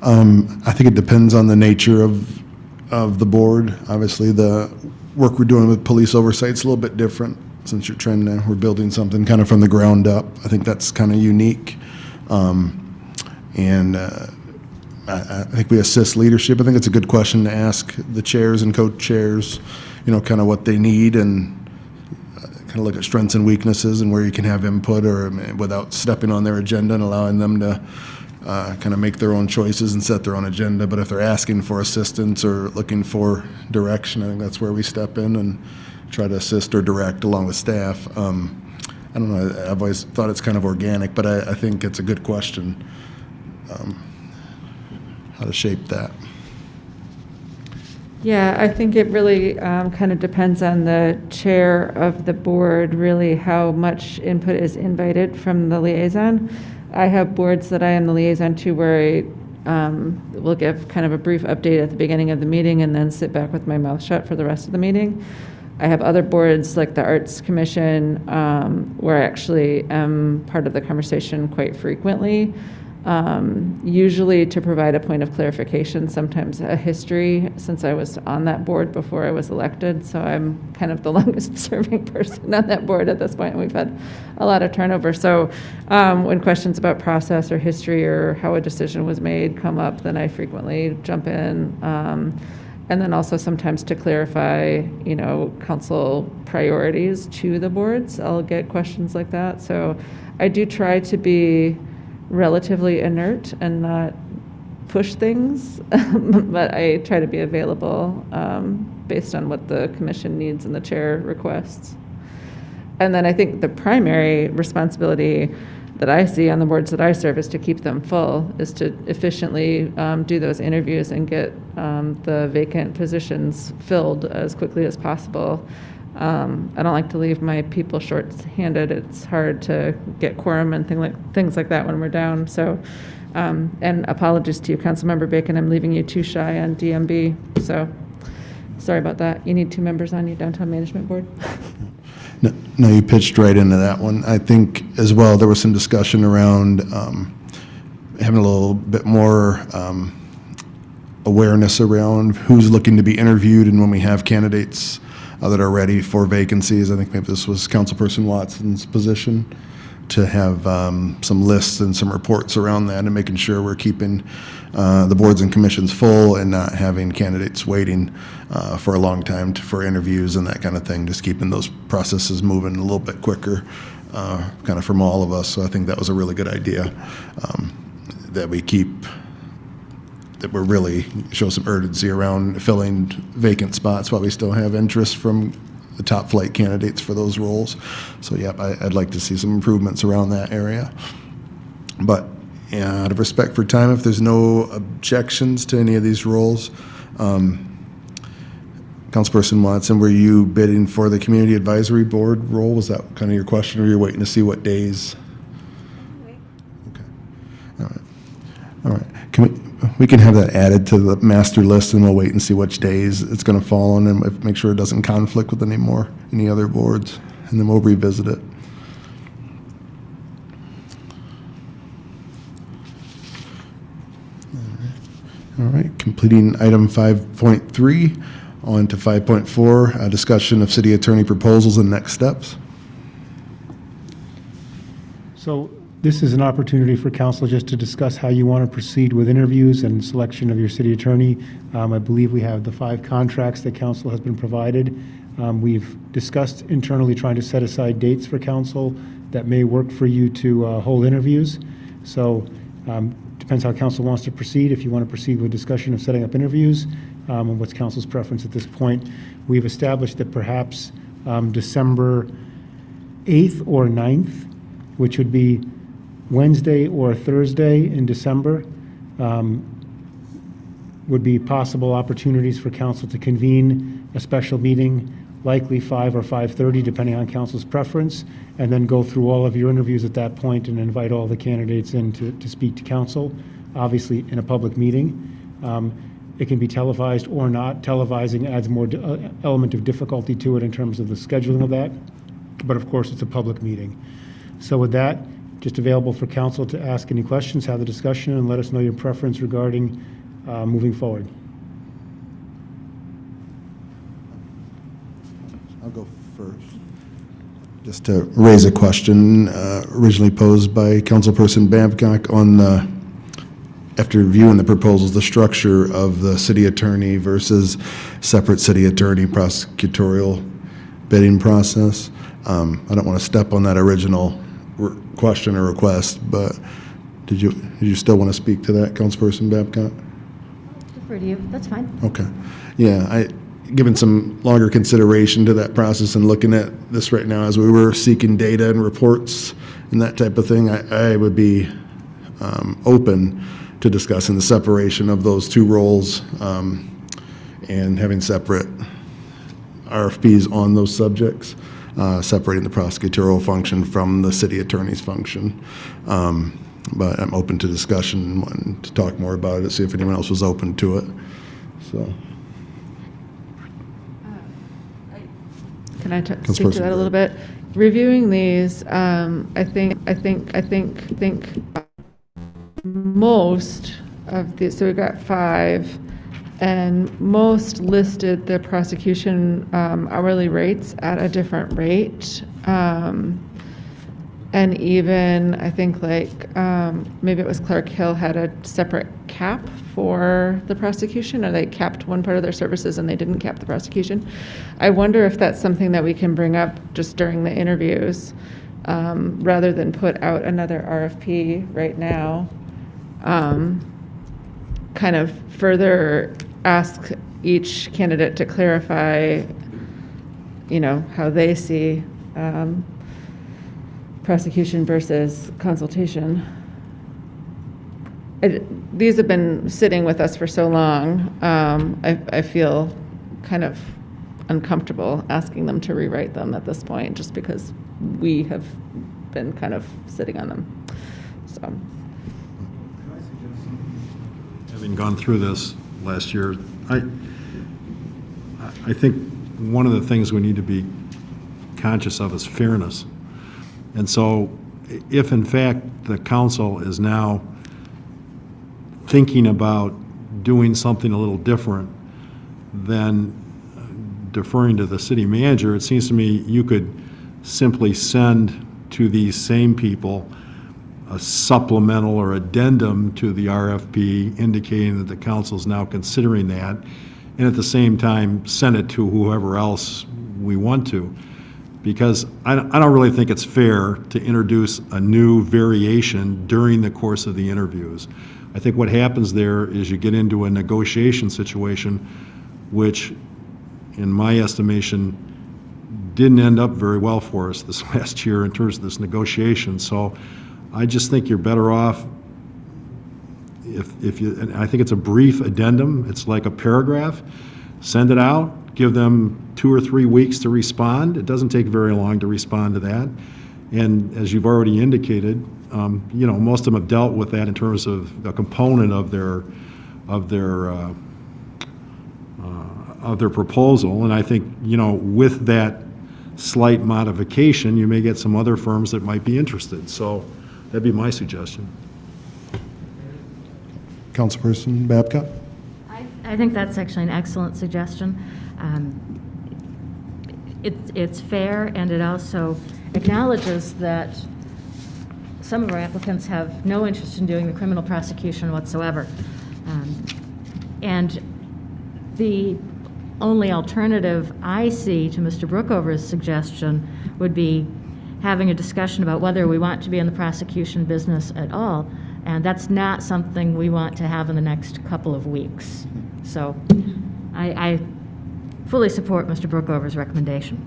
I think it depends on the nature of the board. Obviously, the work we're doing with police oversight is a little bit different since we're building something kind of from the ground up. I think that's kind of unique. And I think we assist leadership. I think it's a good question to ask the chairs and co-chairs, kind of what they need and kind of look at strengths and weaknesses and where you can have input or without stepping on their agenda and allowing them to kind of make their own choices and set their own agenda. But if they're asking for assistance or looking for direction, I think that's where we step in and try to assist or direct along with staff. I don't know, I've always thought it's kind of organic, but I think it's a good question, how to shape that. Yeah, I think it really kind of depends on the chair of the board, really how much input is invited from the liaison. I have boards that I am the liaison to where will give kind of a brief update at the beginning of the meeting and then sit back with my mouth shut for the rest of the meeting. I have other boards like the Arts Commission, where I actually am part of the conversation quite frequently, usually to provide a point of clarification, sometimes a history, since I was on that board before I was elected. So I'm kind of the longest serving person on that board at this point, and we've had a lot of turnover. So when questions about process or history or how a decision was made come up, then I frequently jump in. And then also sometimes to clarify, council priorities to the boards, I'll get questions like that. So I do try to be relatively inert and not push things, but I try to be available based on what the commission needs and the chair requests. And then I think the primary responsibility that I see on the boards that I serve is to keep them full, is to efficiently do those interviews and get the vacant positions filled as quickly as possible. I don't like to leave my people short-handed. It's hard to get quorum and things like that when we're down. So, and apologies to you, Councilmember Bacon, I'm leaving you too shy on DMB. So, sorry about that. You need 2 members on your downtown management board. No, you pitched right into that one. I think as well, there was some discussion around having a little bit more awareness around who's looking to be interviewed, and when we have candidates that are ready for vacancies. I think maybe this was Councilperson Watson's position, to have some lists and some reports around that, and making sure we're keeping the boards and commissions full and not having candidates waiting for a long time for interviews and that kind of thing, just keeping those processes moving a little bit quicker kind of from all of us. So I think that was a really good idea, that we're really show some urgency around filling vacant spots while we still have interest from the top flight candidates for those roles. So yeah, I'd like to see some improvements around that area. But yeah, out of respect for time, if there's no objections to any of these roles, Councilperson Watson, were you bidding for the Community Advisory Board role? Was that kind of your question, or you're waiting to see what days? Okay. All right. We can have that added to the master list, and we'll wait and see which days it's going to fall on, and make sure it doesn't conflict with any other boards, and then we'll revisit it. All right, completing item 5.3, on to 5.4, a discussion of city attorney proposals and next steps. So this is an opportunity for council just to discuss how you want to proceed with interviews and selection of your city attorney. I believe we have the 5 contracts that council has been provided. We've discussed internally trying to set aside dates for council that may work for you to hold interviews. So depends how council wants to proceed. If you want to proceed with discussion of setting up interviews, and what's council's preference at this point. We've established that perhaps December 8th or 9th, which would be Wednesday or Thursday in December, would be possible opportunities for council to convene a special meeting, likely 5 or 5:30, depending on council's preference, and then go through all of your interviews at that point and invite all the candidates in to speak to council, obviously in a public meeting. It can be televised or not. Televising adds more element of difficulty to it in terms of the scheduling of that, but of course it's a public meeting. So with that, just available for council to ask any questions, have the discussion, and let us know your preference regarding moving forward. I'll go first. Just to raise a question originally posed by Councilperson Babcock on the, after reviewing the proposals, the structure of the city attorney versus separate city attorney prosecutorial bidding process. I don't want to step on that original question or request, but did you still want to speak to that, Councilperson Babcock? Defer to you. That's fine. Okay. Yeah, given some longer consideration to that process and looking at this right now as we were seeking data and reports and that type of thing, I would be open to discussing the separation of those 2 roles and having separate RFPs on those subjects, separating the prosecutorial function from the city attorney's function. But I'm open to discussion and to talk more about it, see if anyone else was open to it. So, Can I speak to Councilperson that a little bit? Reviewing these, I think most of these, so we've got 5, and most listed the prosecution hourly rates at a different rate. And even, I think like, maybe it was Clark Hill had a separate cap for the prosecution, or they capped one part of their services and they didn't cap the prosecution. I wonder if that's something that we can bring up just during the interviews, rather than put out another RFP right now. Kind of further ask each candidate to clarify, how they see prosecution versus consultation. These have been sitting with us for so long. I feel kind of uncomfortable asking them to rewrite them at this point, just because we have been kind of sitting on them. So, Having gone through this last year, I think one of the things we need to be conscious of is fairness. And so if in fact the council is now thinking about doing something a little different than deferring to the city manager, it seems to me you could simply send to these same people a supplemental or addendum to the RFP indicating that the council is now considering that, and at the same time send it to whoever else we want to. Because I don't really think it's fair to introduce a new variation during the course of the interviews. I think what happens there is you get into a negotiation situation, which, in my estimation, didn't end up very well for us this last year in terms of this negotiation. So I just think you're better off if you, and I think it's a brief addendum, it's like a paragraph, send it out, give them 2 or 3 weeks to respond. It doesn't take very long to respond to that. And as you've already indicated, most of them have dealt with that in terms of a component of their proposal. And I think, with that slight modification, you may get some other firms that might be interested. So that'd be my suggestion. Councilperson Babcock? I think that's actually an excellent suggestion. It's fair, and it also acknowledges that some of our applicants have no interest in doing the criminal prosecution whatsoever. And the only alternative I see to Mr. Brookover's suggestion would be having a discussion about whether we want to be in the prosecution business at all. And that's not something we want to have in the next couple of weeks. So I fully support Mr. Brookover's recommendation.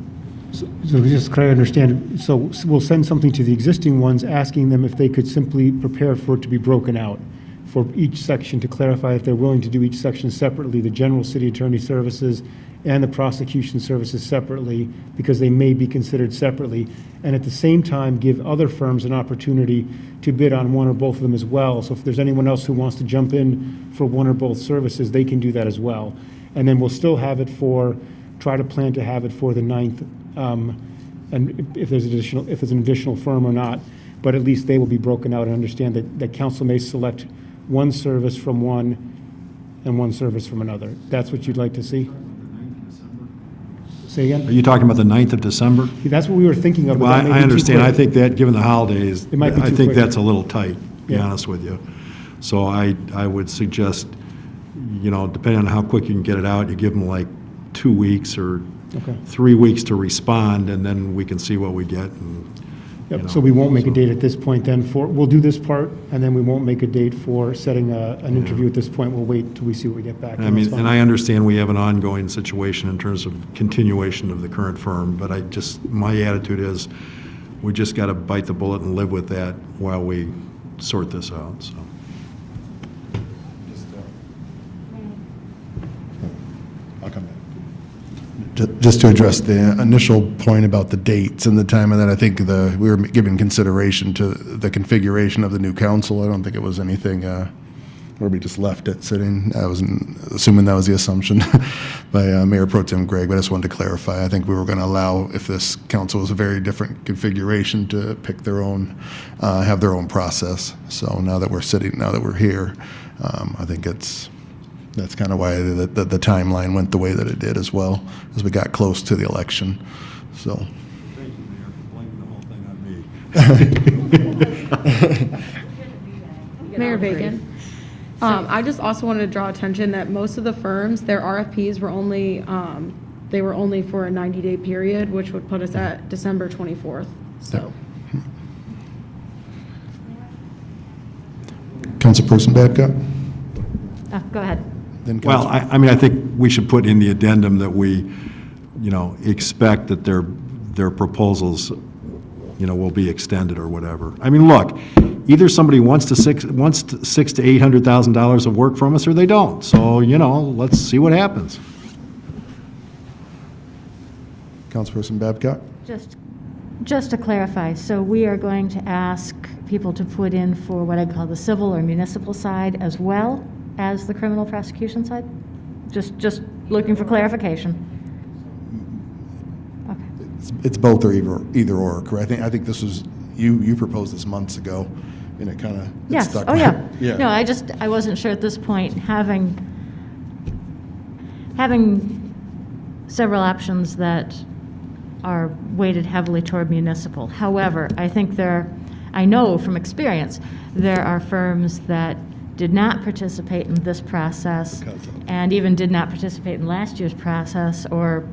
So just so I understand, so we'll send something to the existing ones asking them if they could simply prepare for it to be broken out for each section, to clarify if they're willing to do each section separately, the general city attorney services and the prosecution services separately, because they may be considered separately, and at the same time give other firms an opportunity to bid on one or both of them as well. So if there's anyone else who wants to jump in for one or both services, they can do that as well. And then we'll still have it try to plan to have it for the 9th, and if there's an additional firm or not, but at least they will be broken out and understand that council may select one service from one and one service from another. That's what you'd like to see? Say again? Are you talking about the 9th of December? That's what we were thinking of. But Well, that may I be too understand. I quick. think that, given the holidays, It might be I too think quick. that's a little tight, to be Yeah. honest with you. So I would suggest, depending on how quick you can get it out, you give them like 2 weeks or Okay. 3 weeks to respond, and then we can see what we get. And, Yep, so we won't make a date at this point then we'll do this part, and then we won't make a date for setting an interview at this point. We'll wait until we see what we get back. I mean, and I understand we have an ongoing situation in terms of continuation of the current firm, but my attitude is we just got to bite the bullet and live with that while we sort this out, so. I'll come back. Just to address the initial point about the dates and the time, and then I think we were giving consideration to the configuration of the new council. I don't think it was anything where we just left it sitting. I was assuming that was the assumption by Mayor Pro Tem Gregg, but I just wanted to clarify. I think we were going to allow, if this council was a very different configuration, to pick their own, have their own process. So now that we're here, I think that's kind of why the timeline went the way that it did as well, as we got close to the election. So. Thank you, Mayor, for blaming the whole thing on me. Mayor Bacon. I just also wanted to draw attention that most of the firms, their RFPs were only, they were only for a 90-day period, which would put us at December 24th, so. Councilperson Babcock? Go ahead. Then Well, I mean, I think we should put in the addendum that we, expect that their proposals, will be extended or whatever. I mean, look, either somebody wants $600,000 to $800,000 of work from us, or they don't. So, let's see what happens. Councilperson Babcock? Just to clarify, so we are going to ask people to put in for what I call the civil or municipal side as well as the criminal prosecution side? Just looking for clarification. It's both or either or, correct? I think this was, you proposed this months ago, and it kind of Yes, stuck. oh yeah. Yeah. No, I wasn't sure at this point, having several options that are weighted heavily toward municipal. However, I know from experience, there are firms that did not participate in this process and even did not participate in last year's process or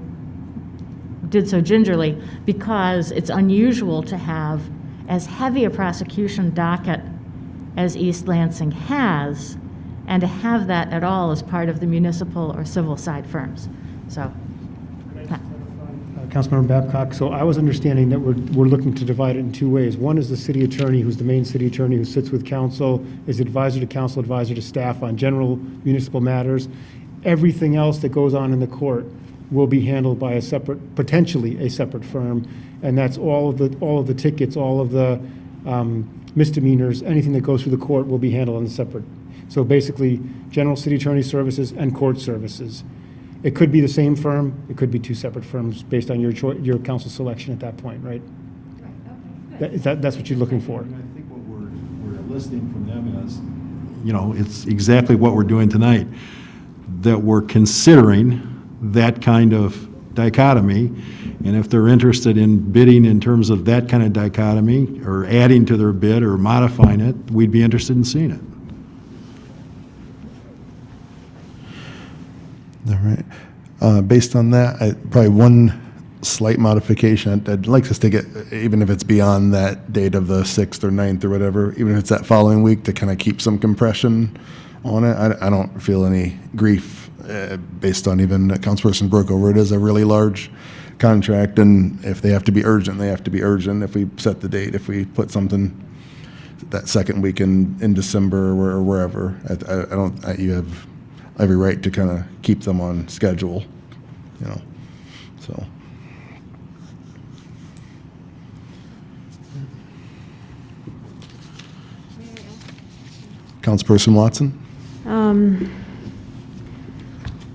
did so gingerly because it's unusual to have as heavy a prosecution docket as East Lansing has, and to have that at all as part of the municipal or civil side firms. So, Councilmember Babcock, so I was understanding that we're looking to divide it in two ways. One is the city attorney, who's the main city attorney, who sits with council, is advisor to council, advisor to staff on general municipal matters. Everything else that goes on in the court will be handled by potentially a separate firm, and that's all of the tickets, all of the misdemeanors, anything that goes through the court will be handled on the separate. So basically, general city attorney services and court services. It could be the same firm, it could be two separate firms based on your council selection at that point, right? That's what you're looking for. I think what we're listening from them is, it's exactly what we're doing tonight, that we're considering that kind of dichotomy, and if they're interested in bidding in terms of that kind of dichotomy, or adding to their bid or modifying it, we'd be interested in seeing it. All right. Based on that, probably one slight modification. I'd like us to get, even if it's beyond that date of the 6th or 9th or whatever, even if it's that following week, to kind of keep some compression on it. I don't feel any grief based on even Councilperson broke over it as a really large contract, and if they have to be urgent, they have to be urgent. If we set the date, if we put something that second week in December or wherever, you have every right to kind of keep them on schedule, so. Councilperson Watson?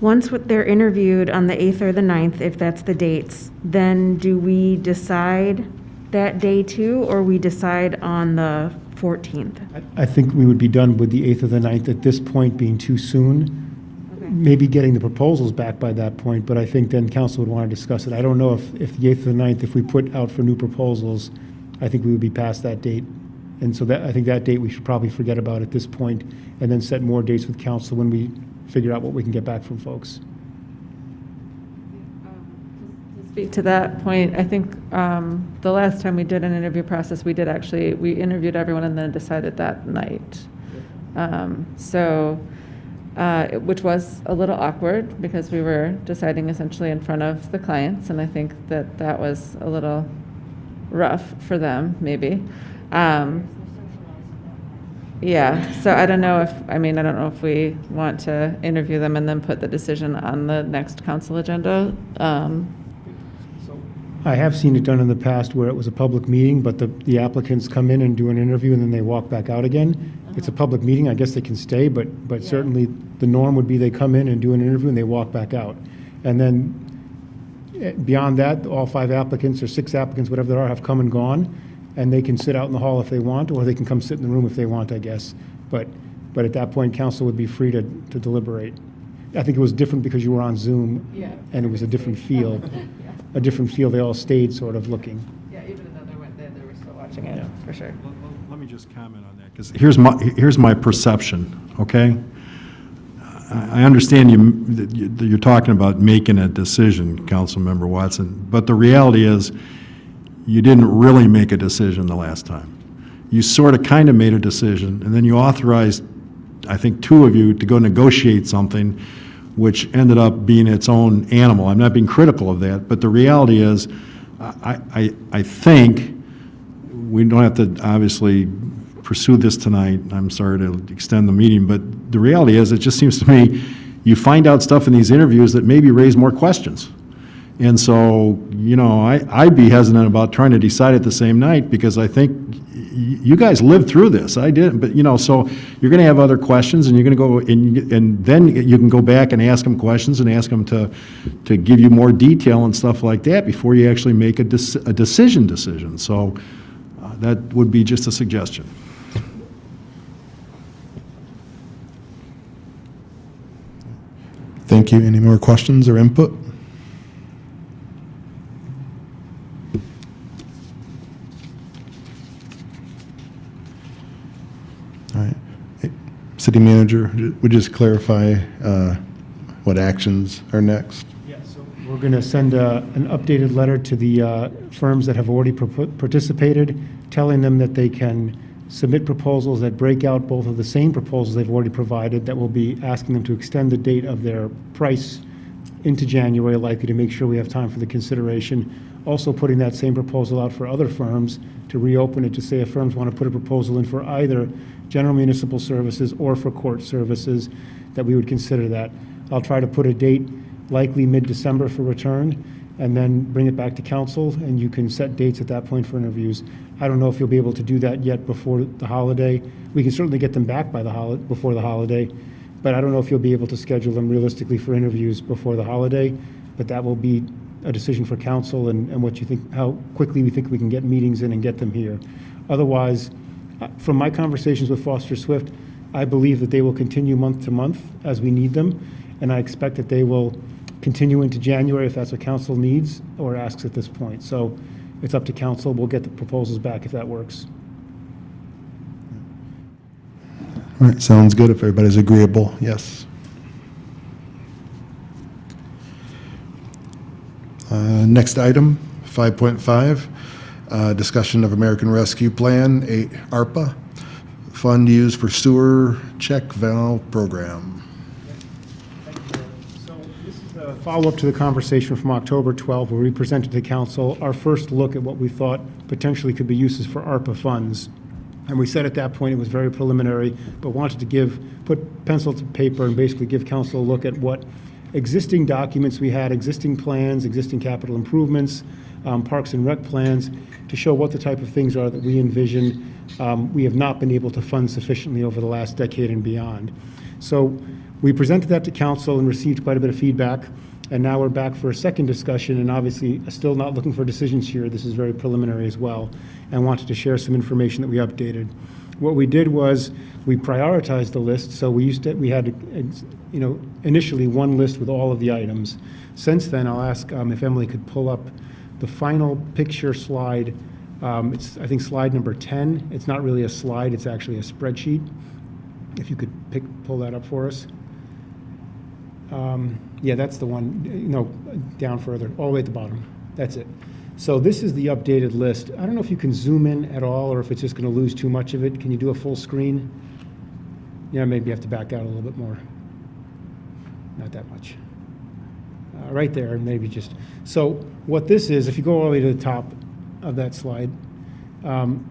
Once they're interviewed on the 8th or the 9th, if that's the dates, then do we decide that day too, or we decide on the 14th? I think we would be done with the 8th or the 9th at this point being too soon. Okay. Maybe getting the proposals back by that point, but I think then council would want to discuss it. I don't know if the 8th or the 9th, if we put out for new proposals, I think we would be past that date. And so I think that date we should probably forget about at this point, and then set more dates with council when we figure out what we can get back from folks. To speak to that point, I think the last time we did an interview process, we interviewed everyone and then decided that night. Which was a little awkward because we were deciding essentially in front of the clients, and I think that was a little rough for them, maybe. Yeah, so I don't know if we want to interview them and then put the decision on the next council agenda. I have seen it done in the past where it was a public meeting, but the applicants come in and do an interview and then they walk back out again. It's a public meeting, I guess they can stay, but certainly the norm would be they come in and do an interview and they walk back out. And then beyond that, all 5 applicants or 6 applicants, whatever there are, have come and gone, and they can sit out in the hall if they want, or they can come sit in the room if they want, I guess. But at that point, council would be free to deliberate. I think it was different because you were on Zoom, and it was a different feel. A different feel, they all stayed sort of looking. Yeah, even though they weren't there, they were still watching it, for sure. Let me just comment on that, because here's my perception, okay? I understand you're talking about making a decision, Councilmember Watson, but the reality is you didn't really make a decision the last time. You sort of kind of made a decision, and then you authorized, I think, 2 of you to go negotiate something which ended up being its own animal. I'm not being critical of that, but the reality is, I think we don't have to obviously pursue this tonight. I'm sorry to extend the meeting, but the reality is, it just seems to me, you find out stuff in these interviews that maybe raise more questions. And so, I'd be hesitant about trying to decide it the same night, because I think you guys lived through this. I didn't, but, so you're going to have other questions, and you're going to go, and then you can go back and ask them questions and ask them to give you more detail and stuff like that before you actually make a decision. So that would be just a suggestion. Thank you. Any more questions or input? All right. City Manager, would you just clarify what actions are next? Yeah, so we're going to send an updated letter to the firms that have already participated, telling them that they can submit proposals that break out both of the same proposals they've already provided, that will be asking them to extend the date of their price into January, likely to make sure we have time for the consideration. Also putting that same proposal out for other firms to reopen it, to say if firms want to put a proposal in for either general municipal services or for court services, that we would consider that. I'll try to put a date, likely mid-December, for return, and then bring it back to council, and you can set dates at that point for interviews. I don't know if you'll be able to do that yet before the holiday. We can certainly get them back by before the holiday, but I don't know if you'll be able to schedule them realistically for interviews before the holiday, but that will be a decision for council and what you think, how quickly we think we can get meetings in and get them here. Otherwise, from my conversations with Foster Swift, I believe that they will continue month to month as we need them, and I expect that they will continue into January if that's what council needs or asks at this point. So it's up to council. We'll get the proposals back if that works. All right, sounds good if everybody's agreeable. Yes. Next item, 5.5, discussion of American Rescue Plan, ARPA, fund used for sewer check valve program. So this is a follow-up to the conversation from October 12, where we presented to council our first look at what we thought potentially could be uses for ARPA funds. And we said at that point it was very preliminary, but wanted to put pencil to paper and basically give council a look at what existing documents we had, existing plans, existing capital improvements, parks and rec plans, to show what the type of things are that we envision we have not been able to fund sufficiently over the last decade and beyond. So we presented that to council and received quite a bit of feedback, and now we're back for a second discussion, and obviously still not looking for decisions here. This is very preliminary as well, and wanted to share some information that we updated. What we did was we prioritized the list. So we had initially one list with all of the items. Since then, I'll ask if Emily could pull up the final picture slide. It's, I think, slide number 10. It's not really a slide, it's actually a spreadsheet. If you could pull that up for us. Yeah, that's the one. No, down further, all the way at the bottom. That's it. So this is the updated list. I don't know if you can zoom in at all, or if it's just going to lose too much of it. Can you do a full screen? Yeah, maybe you have to back out a little bit more. Not that much. Right there, maybe just. So what this is, if you go all the way to the top of that slide,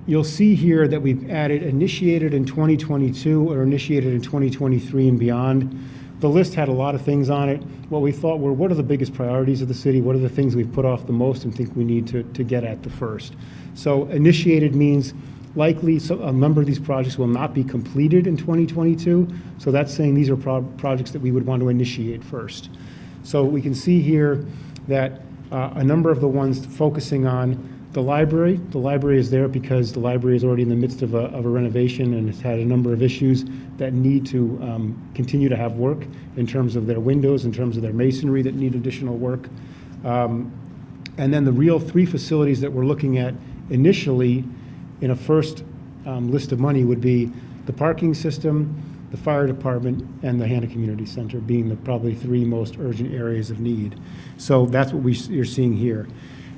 You'll see here that we've added initiated in 2022 or initiated in 2023 and beyond. The list had a lot of things on it. What we thought were, what are the biggest priorities of the city? What are the things we've put off the most and think we need to get at the first? So initiated means likely a number of these projects will not be completed in 2022. So that's saying these are projects that we would want to initiate first. So we can see here that a number of the ones focusing on the library. The library is there because the library is already in the midst of a renovation and has had a number of issues that need to continue to have work in terms of their windows, in terms of their masonry that need additional work. And then the real three facilities that we're looking at initially in a first list of money would be the parking system, the fire department, and the Hannah Community Center being the probably three most urgent areas of need. So that's what you're seeing here.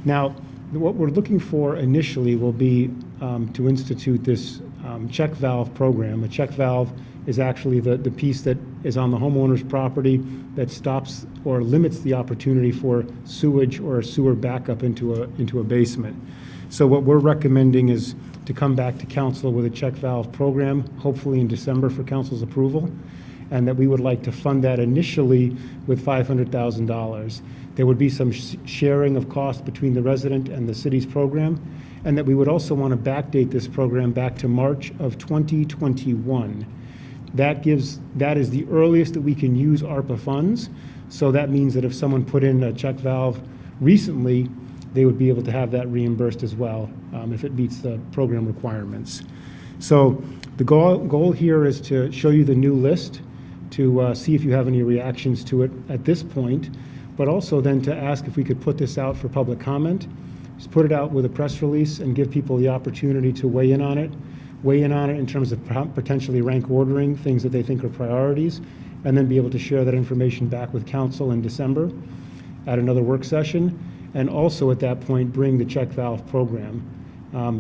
Now, what we're looking for initially will be to institute this check valve program. A check valve is actually the piece that is on the homeowner's property that stops or limits the opportunity for sewage or a sewer backup into a basement. So what we're recommending is to come back to council with a check valve program, hopefully in December for council's approval, and that we would like to fund that initially with $500,000. There would be some sharing of cost between the resident and the city's program, and that we would also want to backdate this program back to March of 2021. That is the earliest that we can use ARPA funds. So that means that if someone put in a check valve recently, they would be able to have that reimbursed as well if it meets the program requirements. So the goal here is to show you the new list, to see if you have any reactions to it at this point, but also then to ask if we could put this out for public comment, just put it out with a press release and give people the opportunity to weigh in on it in terms of potentially rank ordering things that they think are priorities, and then be able to share that information back with council in December at another work session, and also at that point bring the check valve program.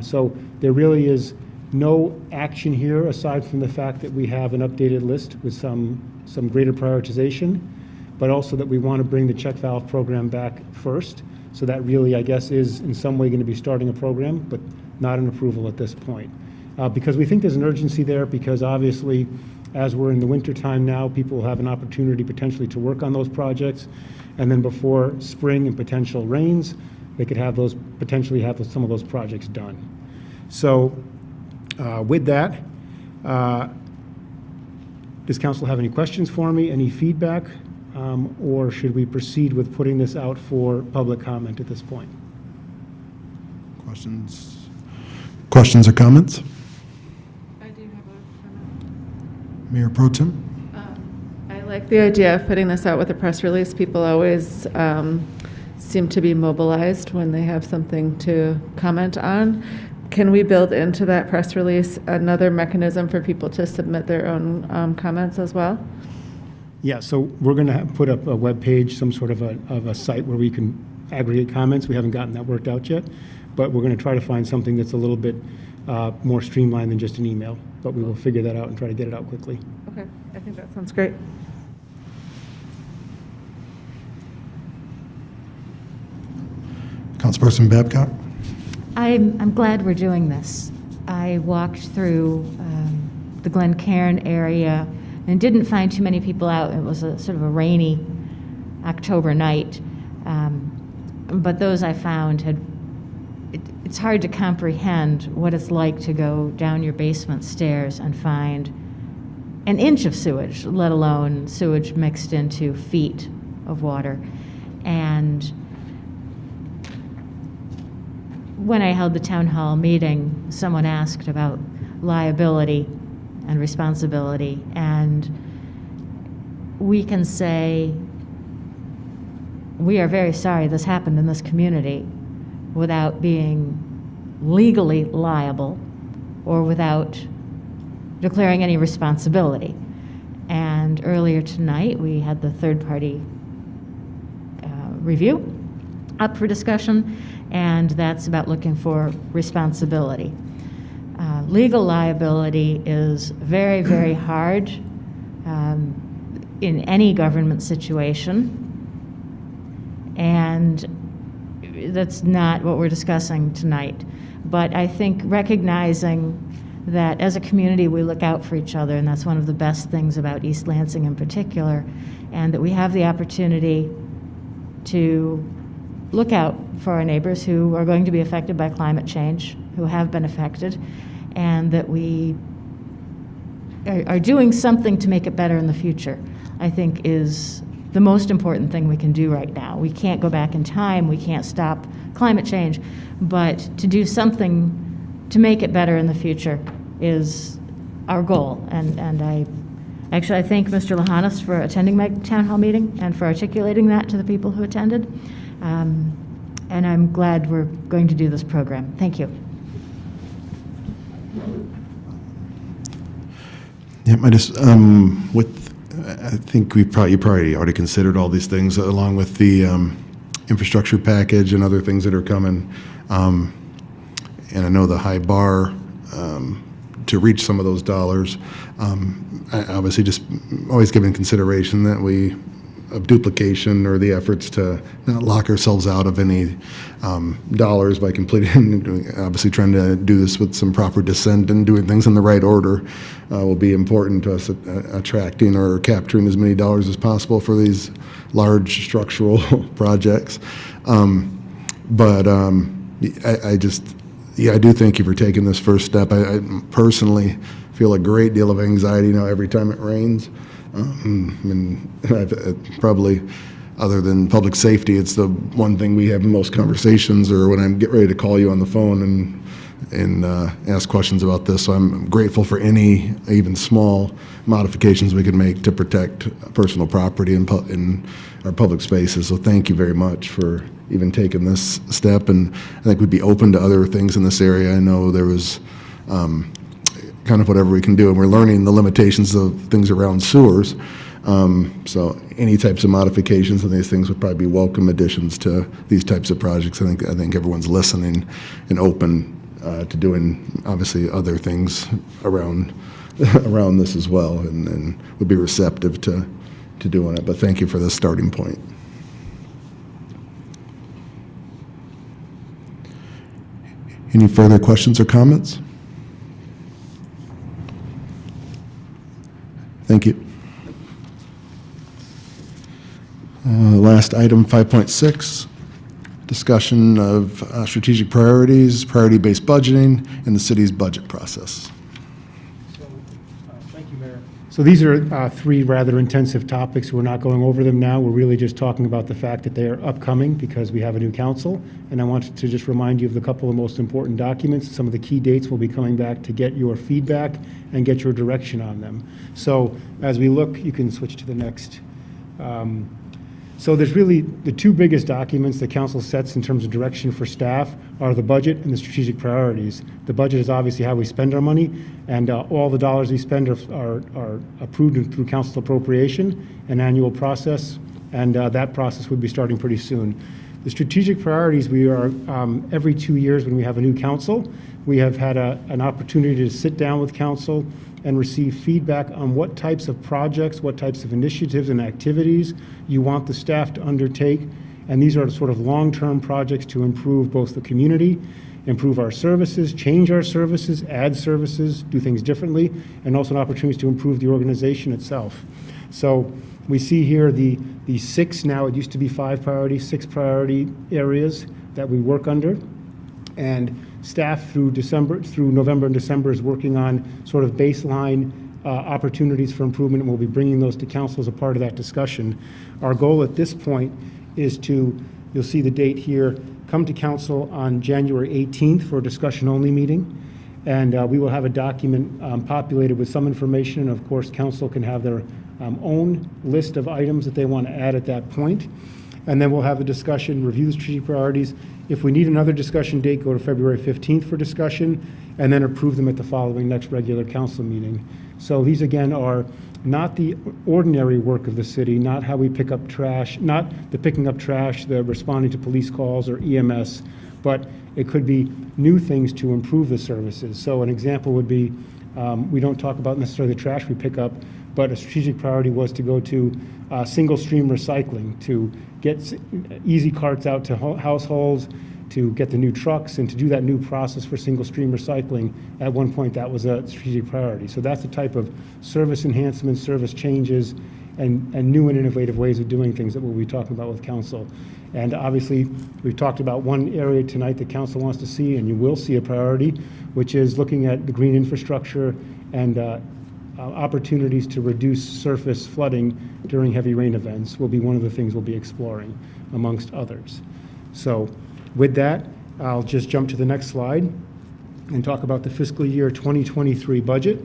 So there really is no action here aside from the fact that we have an updated list with some greater prioritization, but also that we want to bring the check valve program back first. So that really, I guess, is in some way going to be starting a program, but not an approval at this point. Because we think there's an urgency there, because obviously, as we're in the winter time now, people will have an opportunity potentially to work on those projects. And then before spring and potential rains, they could potentially have some of those projects done. So with that, does council have any questions for me, any feedback? Or should we proceed with putting this out for public comment at this point? Questions or comments? I do have a comment. Mayor Pro Tem? I like the idea of putting this out with a press release. People always seem to be mobilized when they have something to comment on. Can we build into that press release another mechanism for people to submit their own comments as well? Yeah, so we're going to put up a web page, some sort of a site where we can aggregate comments. We haven't gotten that worked out yet, but we're going to try to find something that's a little bit more streamlined than just an email. But we will figure that out and try to get it out quickly. Okay, I think that sounds great. Councilperson Babcock? I'm glad we're doing this. I walked through the Glencairn area and didn't find too many people out. It was a sort of a rainy October night. But those I found it's hard to comprehend what it's like to go down your basement stairs and find an inch of sewage, let alone sewage mixed into feet of water. And when I held the town hall meeting, someone asked about liability and responsibility, and we can say, we are very sorry this happened in this community, without being legally liable or without declaring any responsibility. And earlier tonight, we had the third-party review up for discussion, and that's about looking for responsibility. Legal liability is very, very hard in any government situation, and that's not what we're discussing tonight. But I think recognizing that as a community we look out for each other, and that's one of the best things about East Lansing in particular, and that we have the opportunity to look out for our neighbors who are going to be affected by climate change, who have been affected, and that we are doing something to make it better in the future, I think is the most important thing we can do right now. We can't go back in time, we can't stop climate change, but to do something to make it better in the future is our goal. And I thank Mr. Lahanas for attending my town hall meeting and for articulating that to the people who attended. And I'm glad we're going to do this program. Thank you. Yeah, I think you probably already considered all these things along with the infrastructure package and other things that are coming. And I know the high bar to reach some of those dollars. I obviously just always giving consideration that of duplication or the efforts to not lock ourselves out of any dollars by completing, obviously trying to do this with some proper dissent and doing things in the right order will be important to us, attracting or capturing as many dollars as possible for these large structural projects. I do thank you for taking this first step. I personally feel a great deal of anxiety now every time it rains. And I've probably, other than public safety, it's the one thing we have most conversations, or when I get ready to call you on the phone and ask questions about this. So I'm grateful for any, even small, modifications we can make to protect personal property in our public spaces. So thank you very much for even taking this step. And I think we'd be open to other things in this area. I know there was kind of whatever we can do, and we're learning the limitations of things around sewers. So any types of modifications and these things would probably be welcome additions to these types of projects. I think everyone's listening and open to doing obviously other things around this as well, and would be receptive to doing it. But thank you for the starting point. Any further questions or comments? Thank you. Last item, 5.6, discussion of strategic priorities, priority-based budgeting, and the city's budget process. Thank you, Mayor. So these are three rather intensive topics. We're not going over them now. We're really just talking about the fact that they are upcoming because we have a new council. And I wanted to just remind you of the couple of most important documents. Some of the key dates will be coming back to get your feedback and get your direction on them. So as we look, you can switch to the next. So there's really the two biggest documents the council sets in terms of direction for staff are the budget and the strategic priorities. The budget is obviously how we spend our money, and all the dollars we spend are approved through council appropriation, an annual process, and that process would be starting pretty soon. The strategic priorities, we are every 2 years when we have a new council, we have had an opportunity to sit down with council and receive feedback on what types of projects, what types of initiatives and activities you want the staff to undertake. And these are sort of long-term projects to improve both the community, improve our services, change our services, add services, do things differently, and also an opportunity to improve the organization itself. So we see here the six, now it used to be 5 priorities, 6 priority areas that we work under. And staff through November and December is working on sort of baseline opportunities for improvement, and we'll be bringing those to council as a part of that discussion. Our goal at this point is to, you'll see the date here, come to council on January 18th for a discussion-only meeting, and we will have a document populated with some information, and of course council can have their own list of items that they want to add at that point. And then we'll have a discussion, review the strategic priorities. If we need another discussion date, go to February 15th for discussion, and then approve them at the following next regular council meeting. So these, again, are not the ordinary work of the city, not how we pick up trash, not the picking up trash, the responding to police calls or EMS, but it could be new things to improve the services. So an example would be, we don't talk about necessarily the trash we pick up, but a strategic priority was to go to single stream recycling, to get easy carts out to households, to get the new trucks, and to do that new process for single stream recycling. At one point, that was a strategic priority. So that's the type of service enhancements, service changes, and new and innovative ways of doing things that we'll be talking about with council. And obviously, we've talked about one area tonight that council wants to see, and you will see a priority, which is looking at the green infrastructure and opportunities to reduce surface flooding during heavy rain events will be one of the things we'll be exploring, amongst others. So with that, I'll just jump to the next slide and talk about the fiscal year 2023 budget.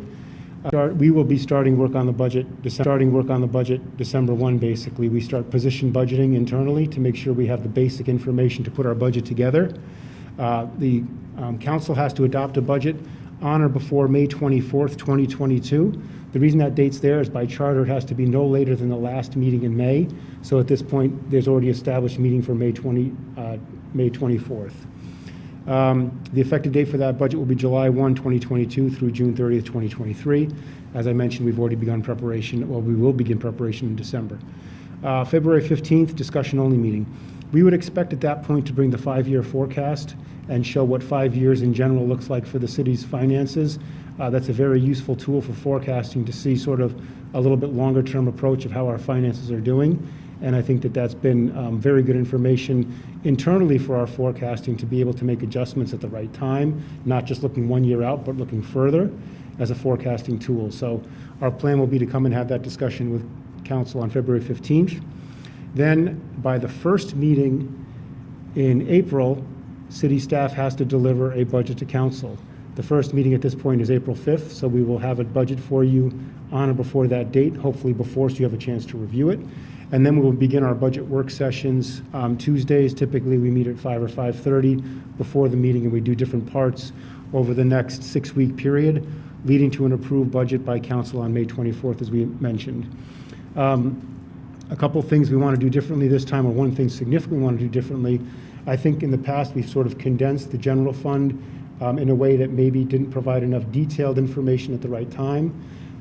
We will be starting work on the budget December 1, basically. We start position budgeting internally to make sure we have the basic information to put our budget together. The council has to adopt a budget on or before May 24th, 2022. The reason that date's there is by charter it has to be no later than the last meeting in May. So at this point, there's already established meeting for May 24th. The effective date for that budget will be July 1, 2022 through June 30th, 2023. As I mentioned, we've already begun preparation. Well, we will begin preparation in December. February 15th, discussion only meeting. We would expect at that point to bring the 5-year forecast and show what 5 years in general looks like for the city's finances. That's a very useful tool for forecasting to see sort of a little bit longer term approach of how our finances are doing. And I think that that's been very good information internally for our forecasting to be able to make adjustments at the right time, not just looking 1 year out, but looking further as a forecasting tool. So our plan will be to come and have that discussion with council on February 15th. Then by the first meeting in April, city staff has to deliver a budget to council. The first meeting at this point is April 5th, so we will have a budget for you on or before that date, hopefully before, so you have a chance to review it. And then we will begin our budget work sessions Tuesdays. Typically, we meet at 5 or 5:30 before the meeting, and we do different parts over the next 6-week period, leading to an approved budget by council on May 24th, as we mentioned. A couple things we want to do differently this time, or one thing significantly we want to do differently. I think in the past, we've sort of condensed the general fund in a way that maybe didn't provide enough detailed information at the right time.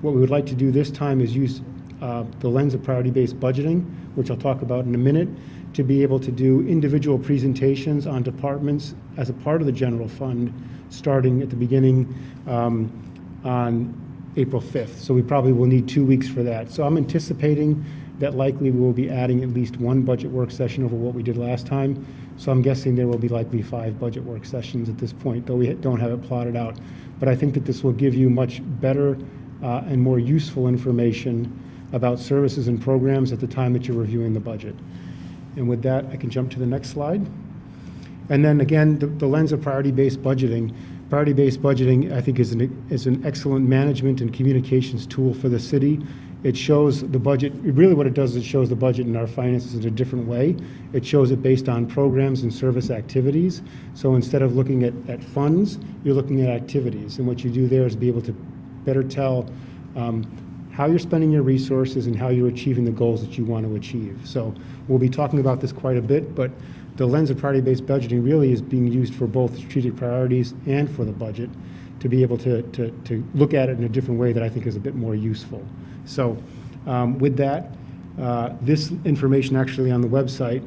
What we would like to do this time is use the lens of priority-based budgeting, which I'll talk about in a minute, to be able to do individual presentations on departments as a part of the general fund, starting at the beginning on April 5th. So we probably will need 2 weeks for that. So I'm anticipating that likely we will be adding at least one budget work session over what we did last time. So I'm guessing there will be likely 5 budget work sessions at this point, though we don't have it plotted out. But I think that this will give you much better and more useful information about services and programs at the time that you're reviewing the budget. And with that, I can jump to the next slide. And then again, the lens of priority-based budgeting. Priority-based budgeting, I think, is an excellent management and communications tool for the city. It shows the budget, really what it does is it shows the budget and our finances in a different way. It shows it based on programs and service activities. So instead of looking at funds, you're looking at activities. And what you do there is be able to better tell how you're spending your resources and how you're achieving the goals that you want to achieve. So we'll be talking about this quite a bit, but the lens of priority-based budgeting really is being used for both strategic priorities and for the budget to be able to look at it in a different way that I think is a bit more useful. So with that, this information actually on the website,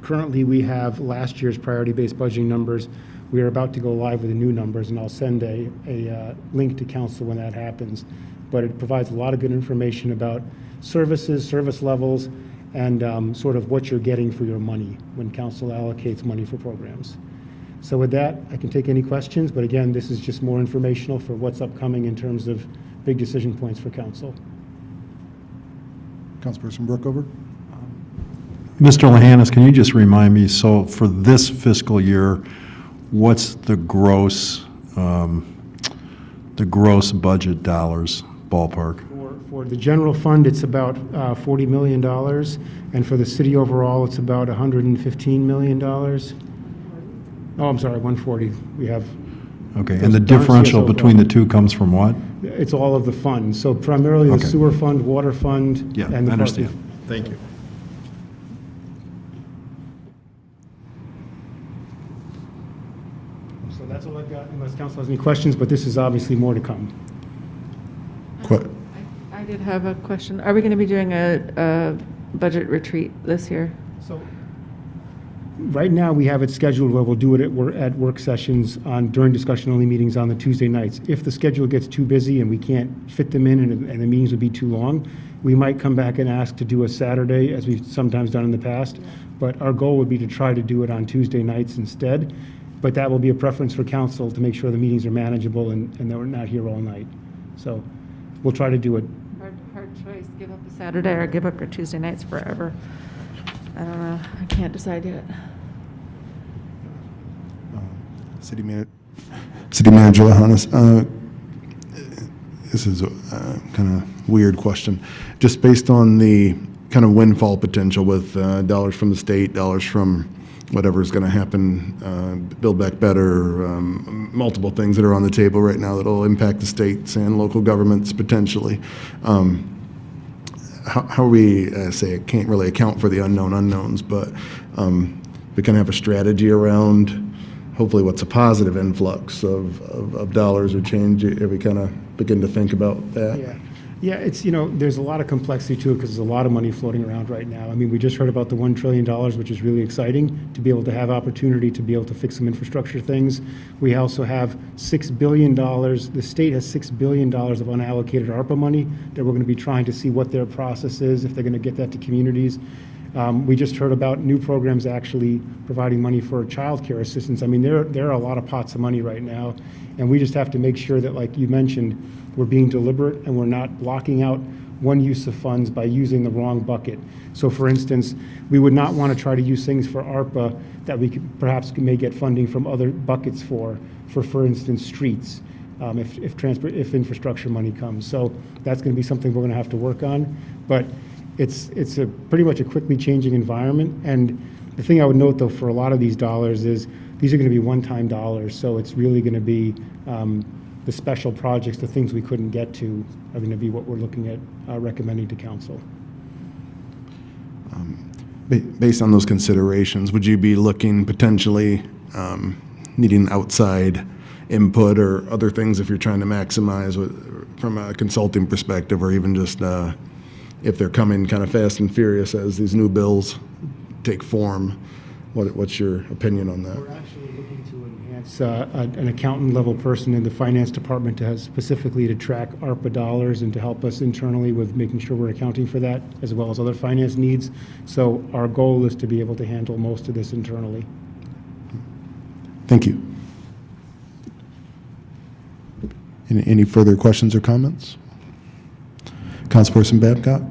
currently we have last year's priority-based budgeting numbers. We are about to go live with the new numbers, and I'll send a link to council when that happens. But it provides a lot of good information about services, service levels, and sort of what you're getting for your money when council allocates money for programs. So with that, I can take any questions, but again, this is just more informational for what's upcoming in terms of big decision points for council. Councilperson Brookover? Mr. Lahanis, can you just remind me, so for this fiscal year, what's the gross budget dollars ballpark? For the general fund, it's about $40 million, and for the city overall, it's about $115 million. Oh, I'm sorry, 140. We have. Okay, and the differential between the two comes from what? It's all of the funds. So primarily the sewer fund, water fund, Yeah, and the I understand. parking. Thank you. So that's all I've got, unless council has any questions, but this is obviously more to come. Qu- I did have a question. Are we going to be doing a budget retreat this year? So, right now, we have it scheduled where we'll do it at work sessions during discussion-only meetings on the Tuesday nights. If the schedule gets too busy and we can't fit them in and the meetings would be too long, we might come back and ask to do a Saturday, as we've sometimes done in the past. But our goal would be to try to do it on Tuesday nights instead. But that will be a preference for council to make sure the meetings are manageable and that we're not here all night. So we'll try to do it. Hard choice, give up a Saturday or give up your Tuesday nights forever. I don't know. I can't decide yet. City Manager Lahanas, this is a kind of weird question. Just based on the kind of windfall potential with dollars from the state, dollars from whatever is going to happen, Build Back Better, multiple things that are on the table right now that will impact the states and local governments potentially. How we say I can't really account for the unknown unknowns, but we kind of have a strategy around hopefully what's a positive influx of dollars or change. We kind of begin to think about that. Yeah, it's, there's a lot of complexity to it because there's a lot of money floating around right now. I mean, we just heard about the $1 trillion, which is really exciting to be able to have opportunity to be able to fix some infrastructure things. We also have $6 billion. The state has $6 billion of unallocated ARPA money that we're going to be trying to see what their process is, if they're going to get that to communities. We just heard about new programs actually providing money for child care assistance. I mean, there are a lot of pots of money right now, and we just have to make sure that, like you mentioned, we're being deliberate and we're not blocking out one use of funds by using the wrong bucket. So, for instance, we would not want to try to use things for ARPA that we could, perhaps may get funding from other buckets for instance, streets, if infrastructure money comes. So that's going to be something we're going to have to work on. But it's a pretty much a quickly changing environment. And the thing I would note, though, for a lot of these dollars is these are going to be one-time dollars. So it's really going to be the special projects, the things we couldn't get to, are going to be what we're looking at recommending to council. Based on those considerations, would you be looking potentially needing outside input or other things if you're trying to maximize from a consulting perspective, or even just if they're coming kind of fast and furious as these new bills take form? What's your opinion on that? We're actually looking to enhance an accountant level person in the finance department to have specifically to track ARPA dollars and to help us internally with making sure we're accounting for that, as well as other finance needs. So our goal is to be able to handle most of this internally. Thank you. Any further questions or comments? Councilperson Babcock?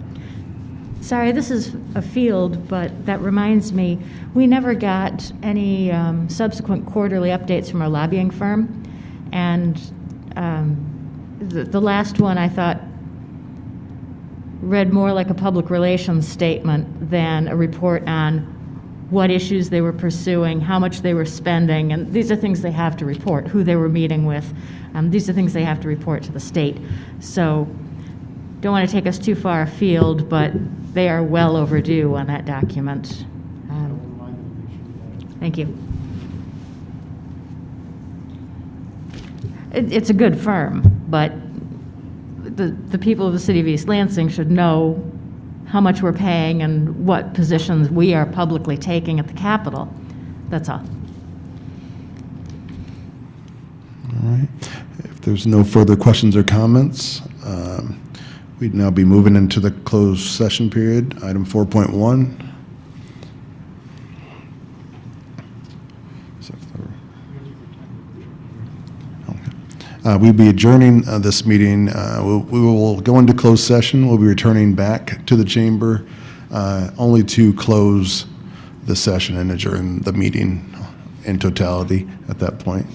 Sorry, this is a field, but that reminds me, we never got any subsequent quarterly updates from our lobbying firm. And the last one I thought read more like a public relations statement than a report on what issues they were pursuing, how much they were spending, and these are things they have to report, who they were meeting with. These are things they have to report to the state. So don't want to take us too far afield, but they are well overdue on that document. Thank you. It's a good firm, but the people of the city of East Lansing should know how much we're paying and what positions we are publicly taking at the Capitol. That's all. All right. If there's no further questions or comments, we'd now be moving into the closed session period. Item 4.1. We'll be adjourning this meeting. We will go into closed session. We'll be returning back to the chamber only to close the session and adjourn the meeting in totality at that point.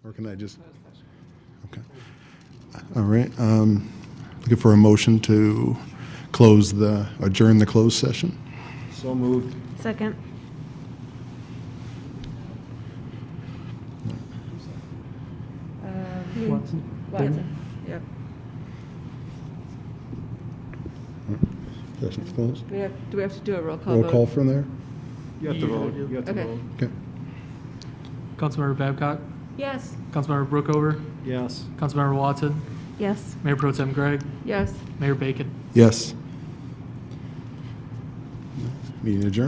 Or can I just? Okay. All right. Looking for a motion to adjourn the closed session. So moved. Second. Watson. Yep. Session's closed. Do we have to do a roll call Roll vote? call from there? You have to vote. You have to Okay. vote. Okay. Councilmember Babcock, Yes. Councilmember Brookover, Yes. Councilmember Watson, Yes. Mayor Pro Tem Gregg, Yes. Mayor Bacon. Yes. Meeting adjourned.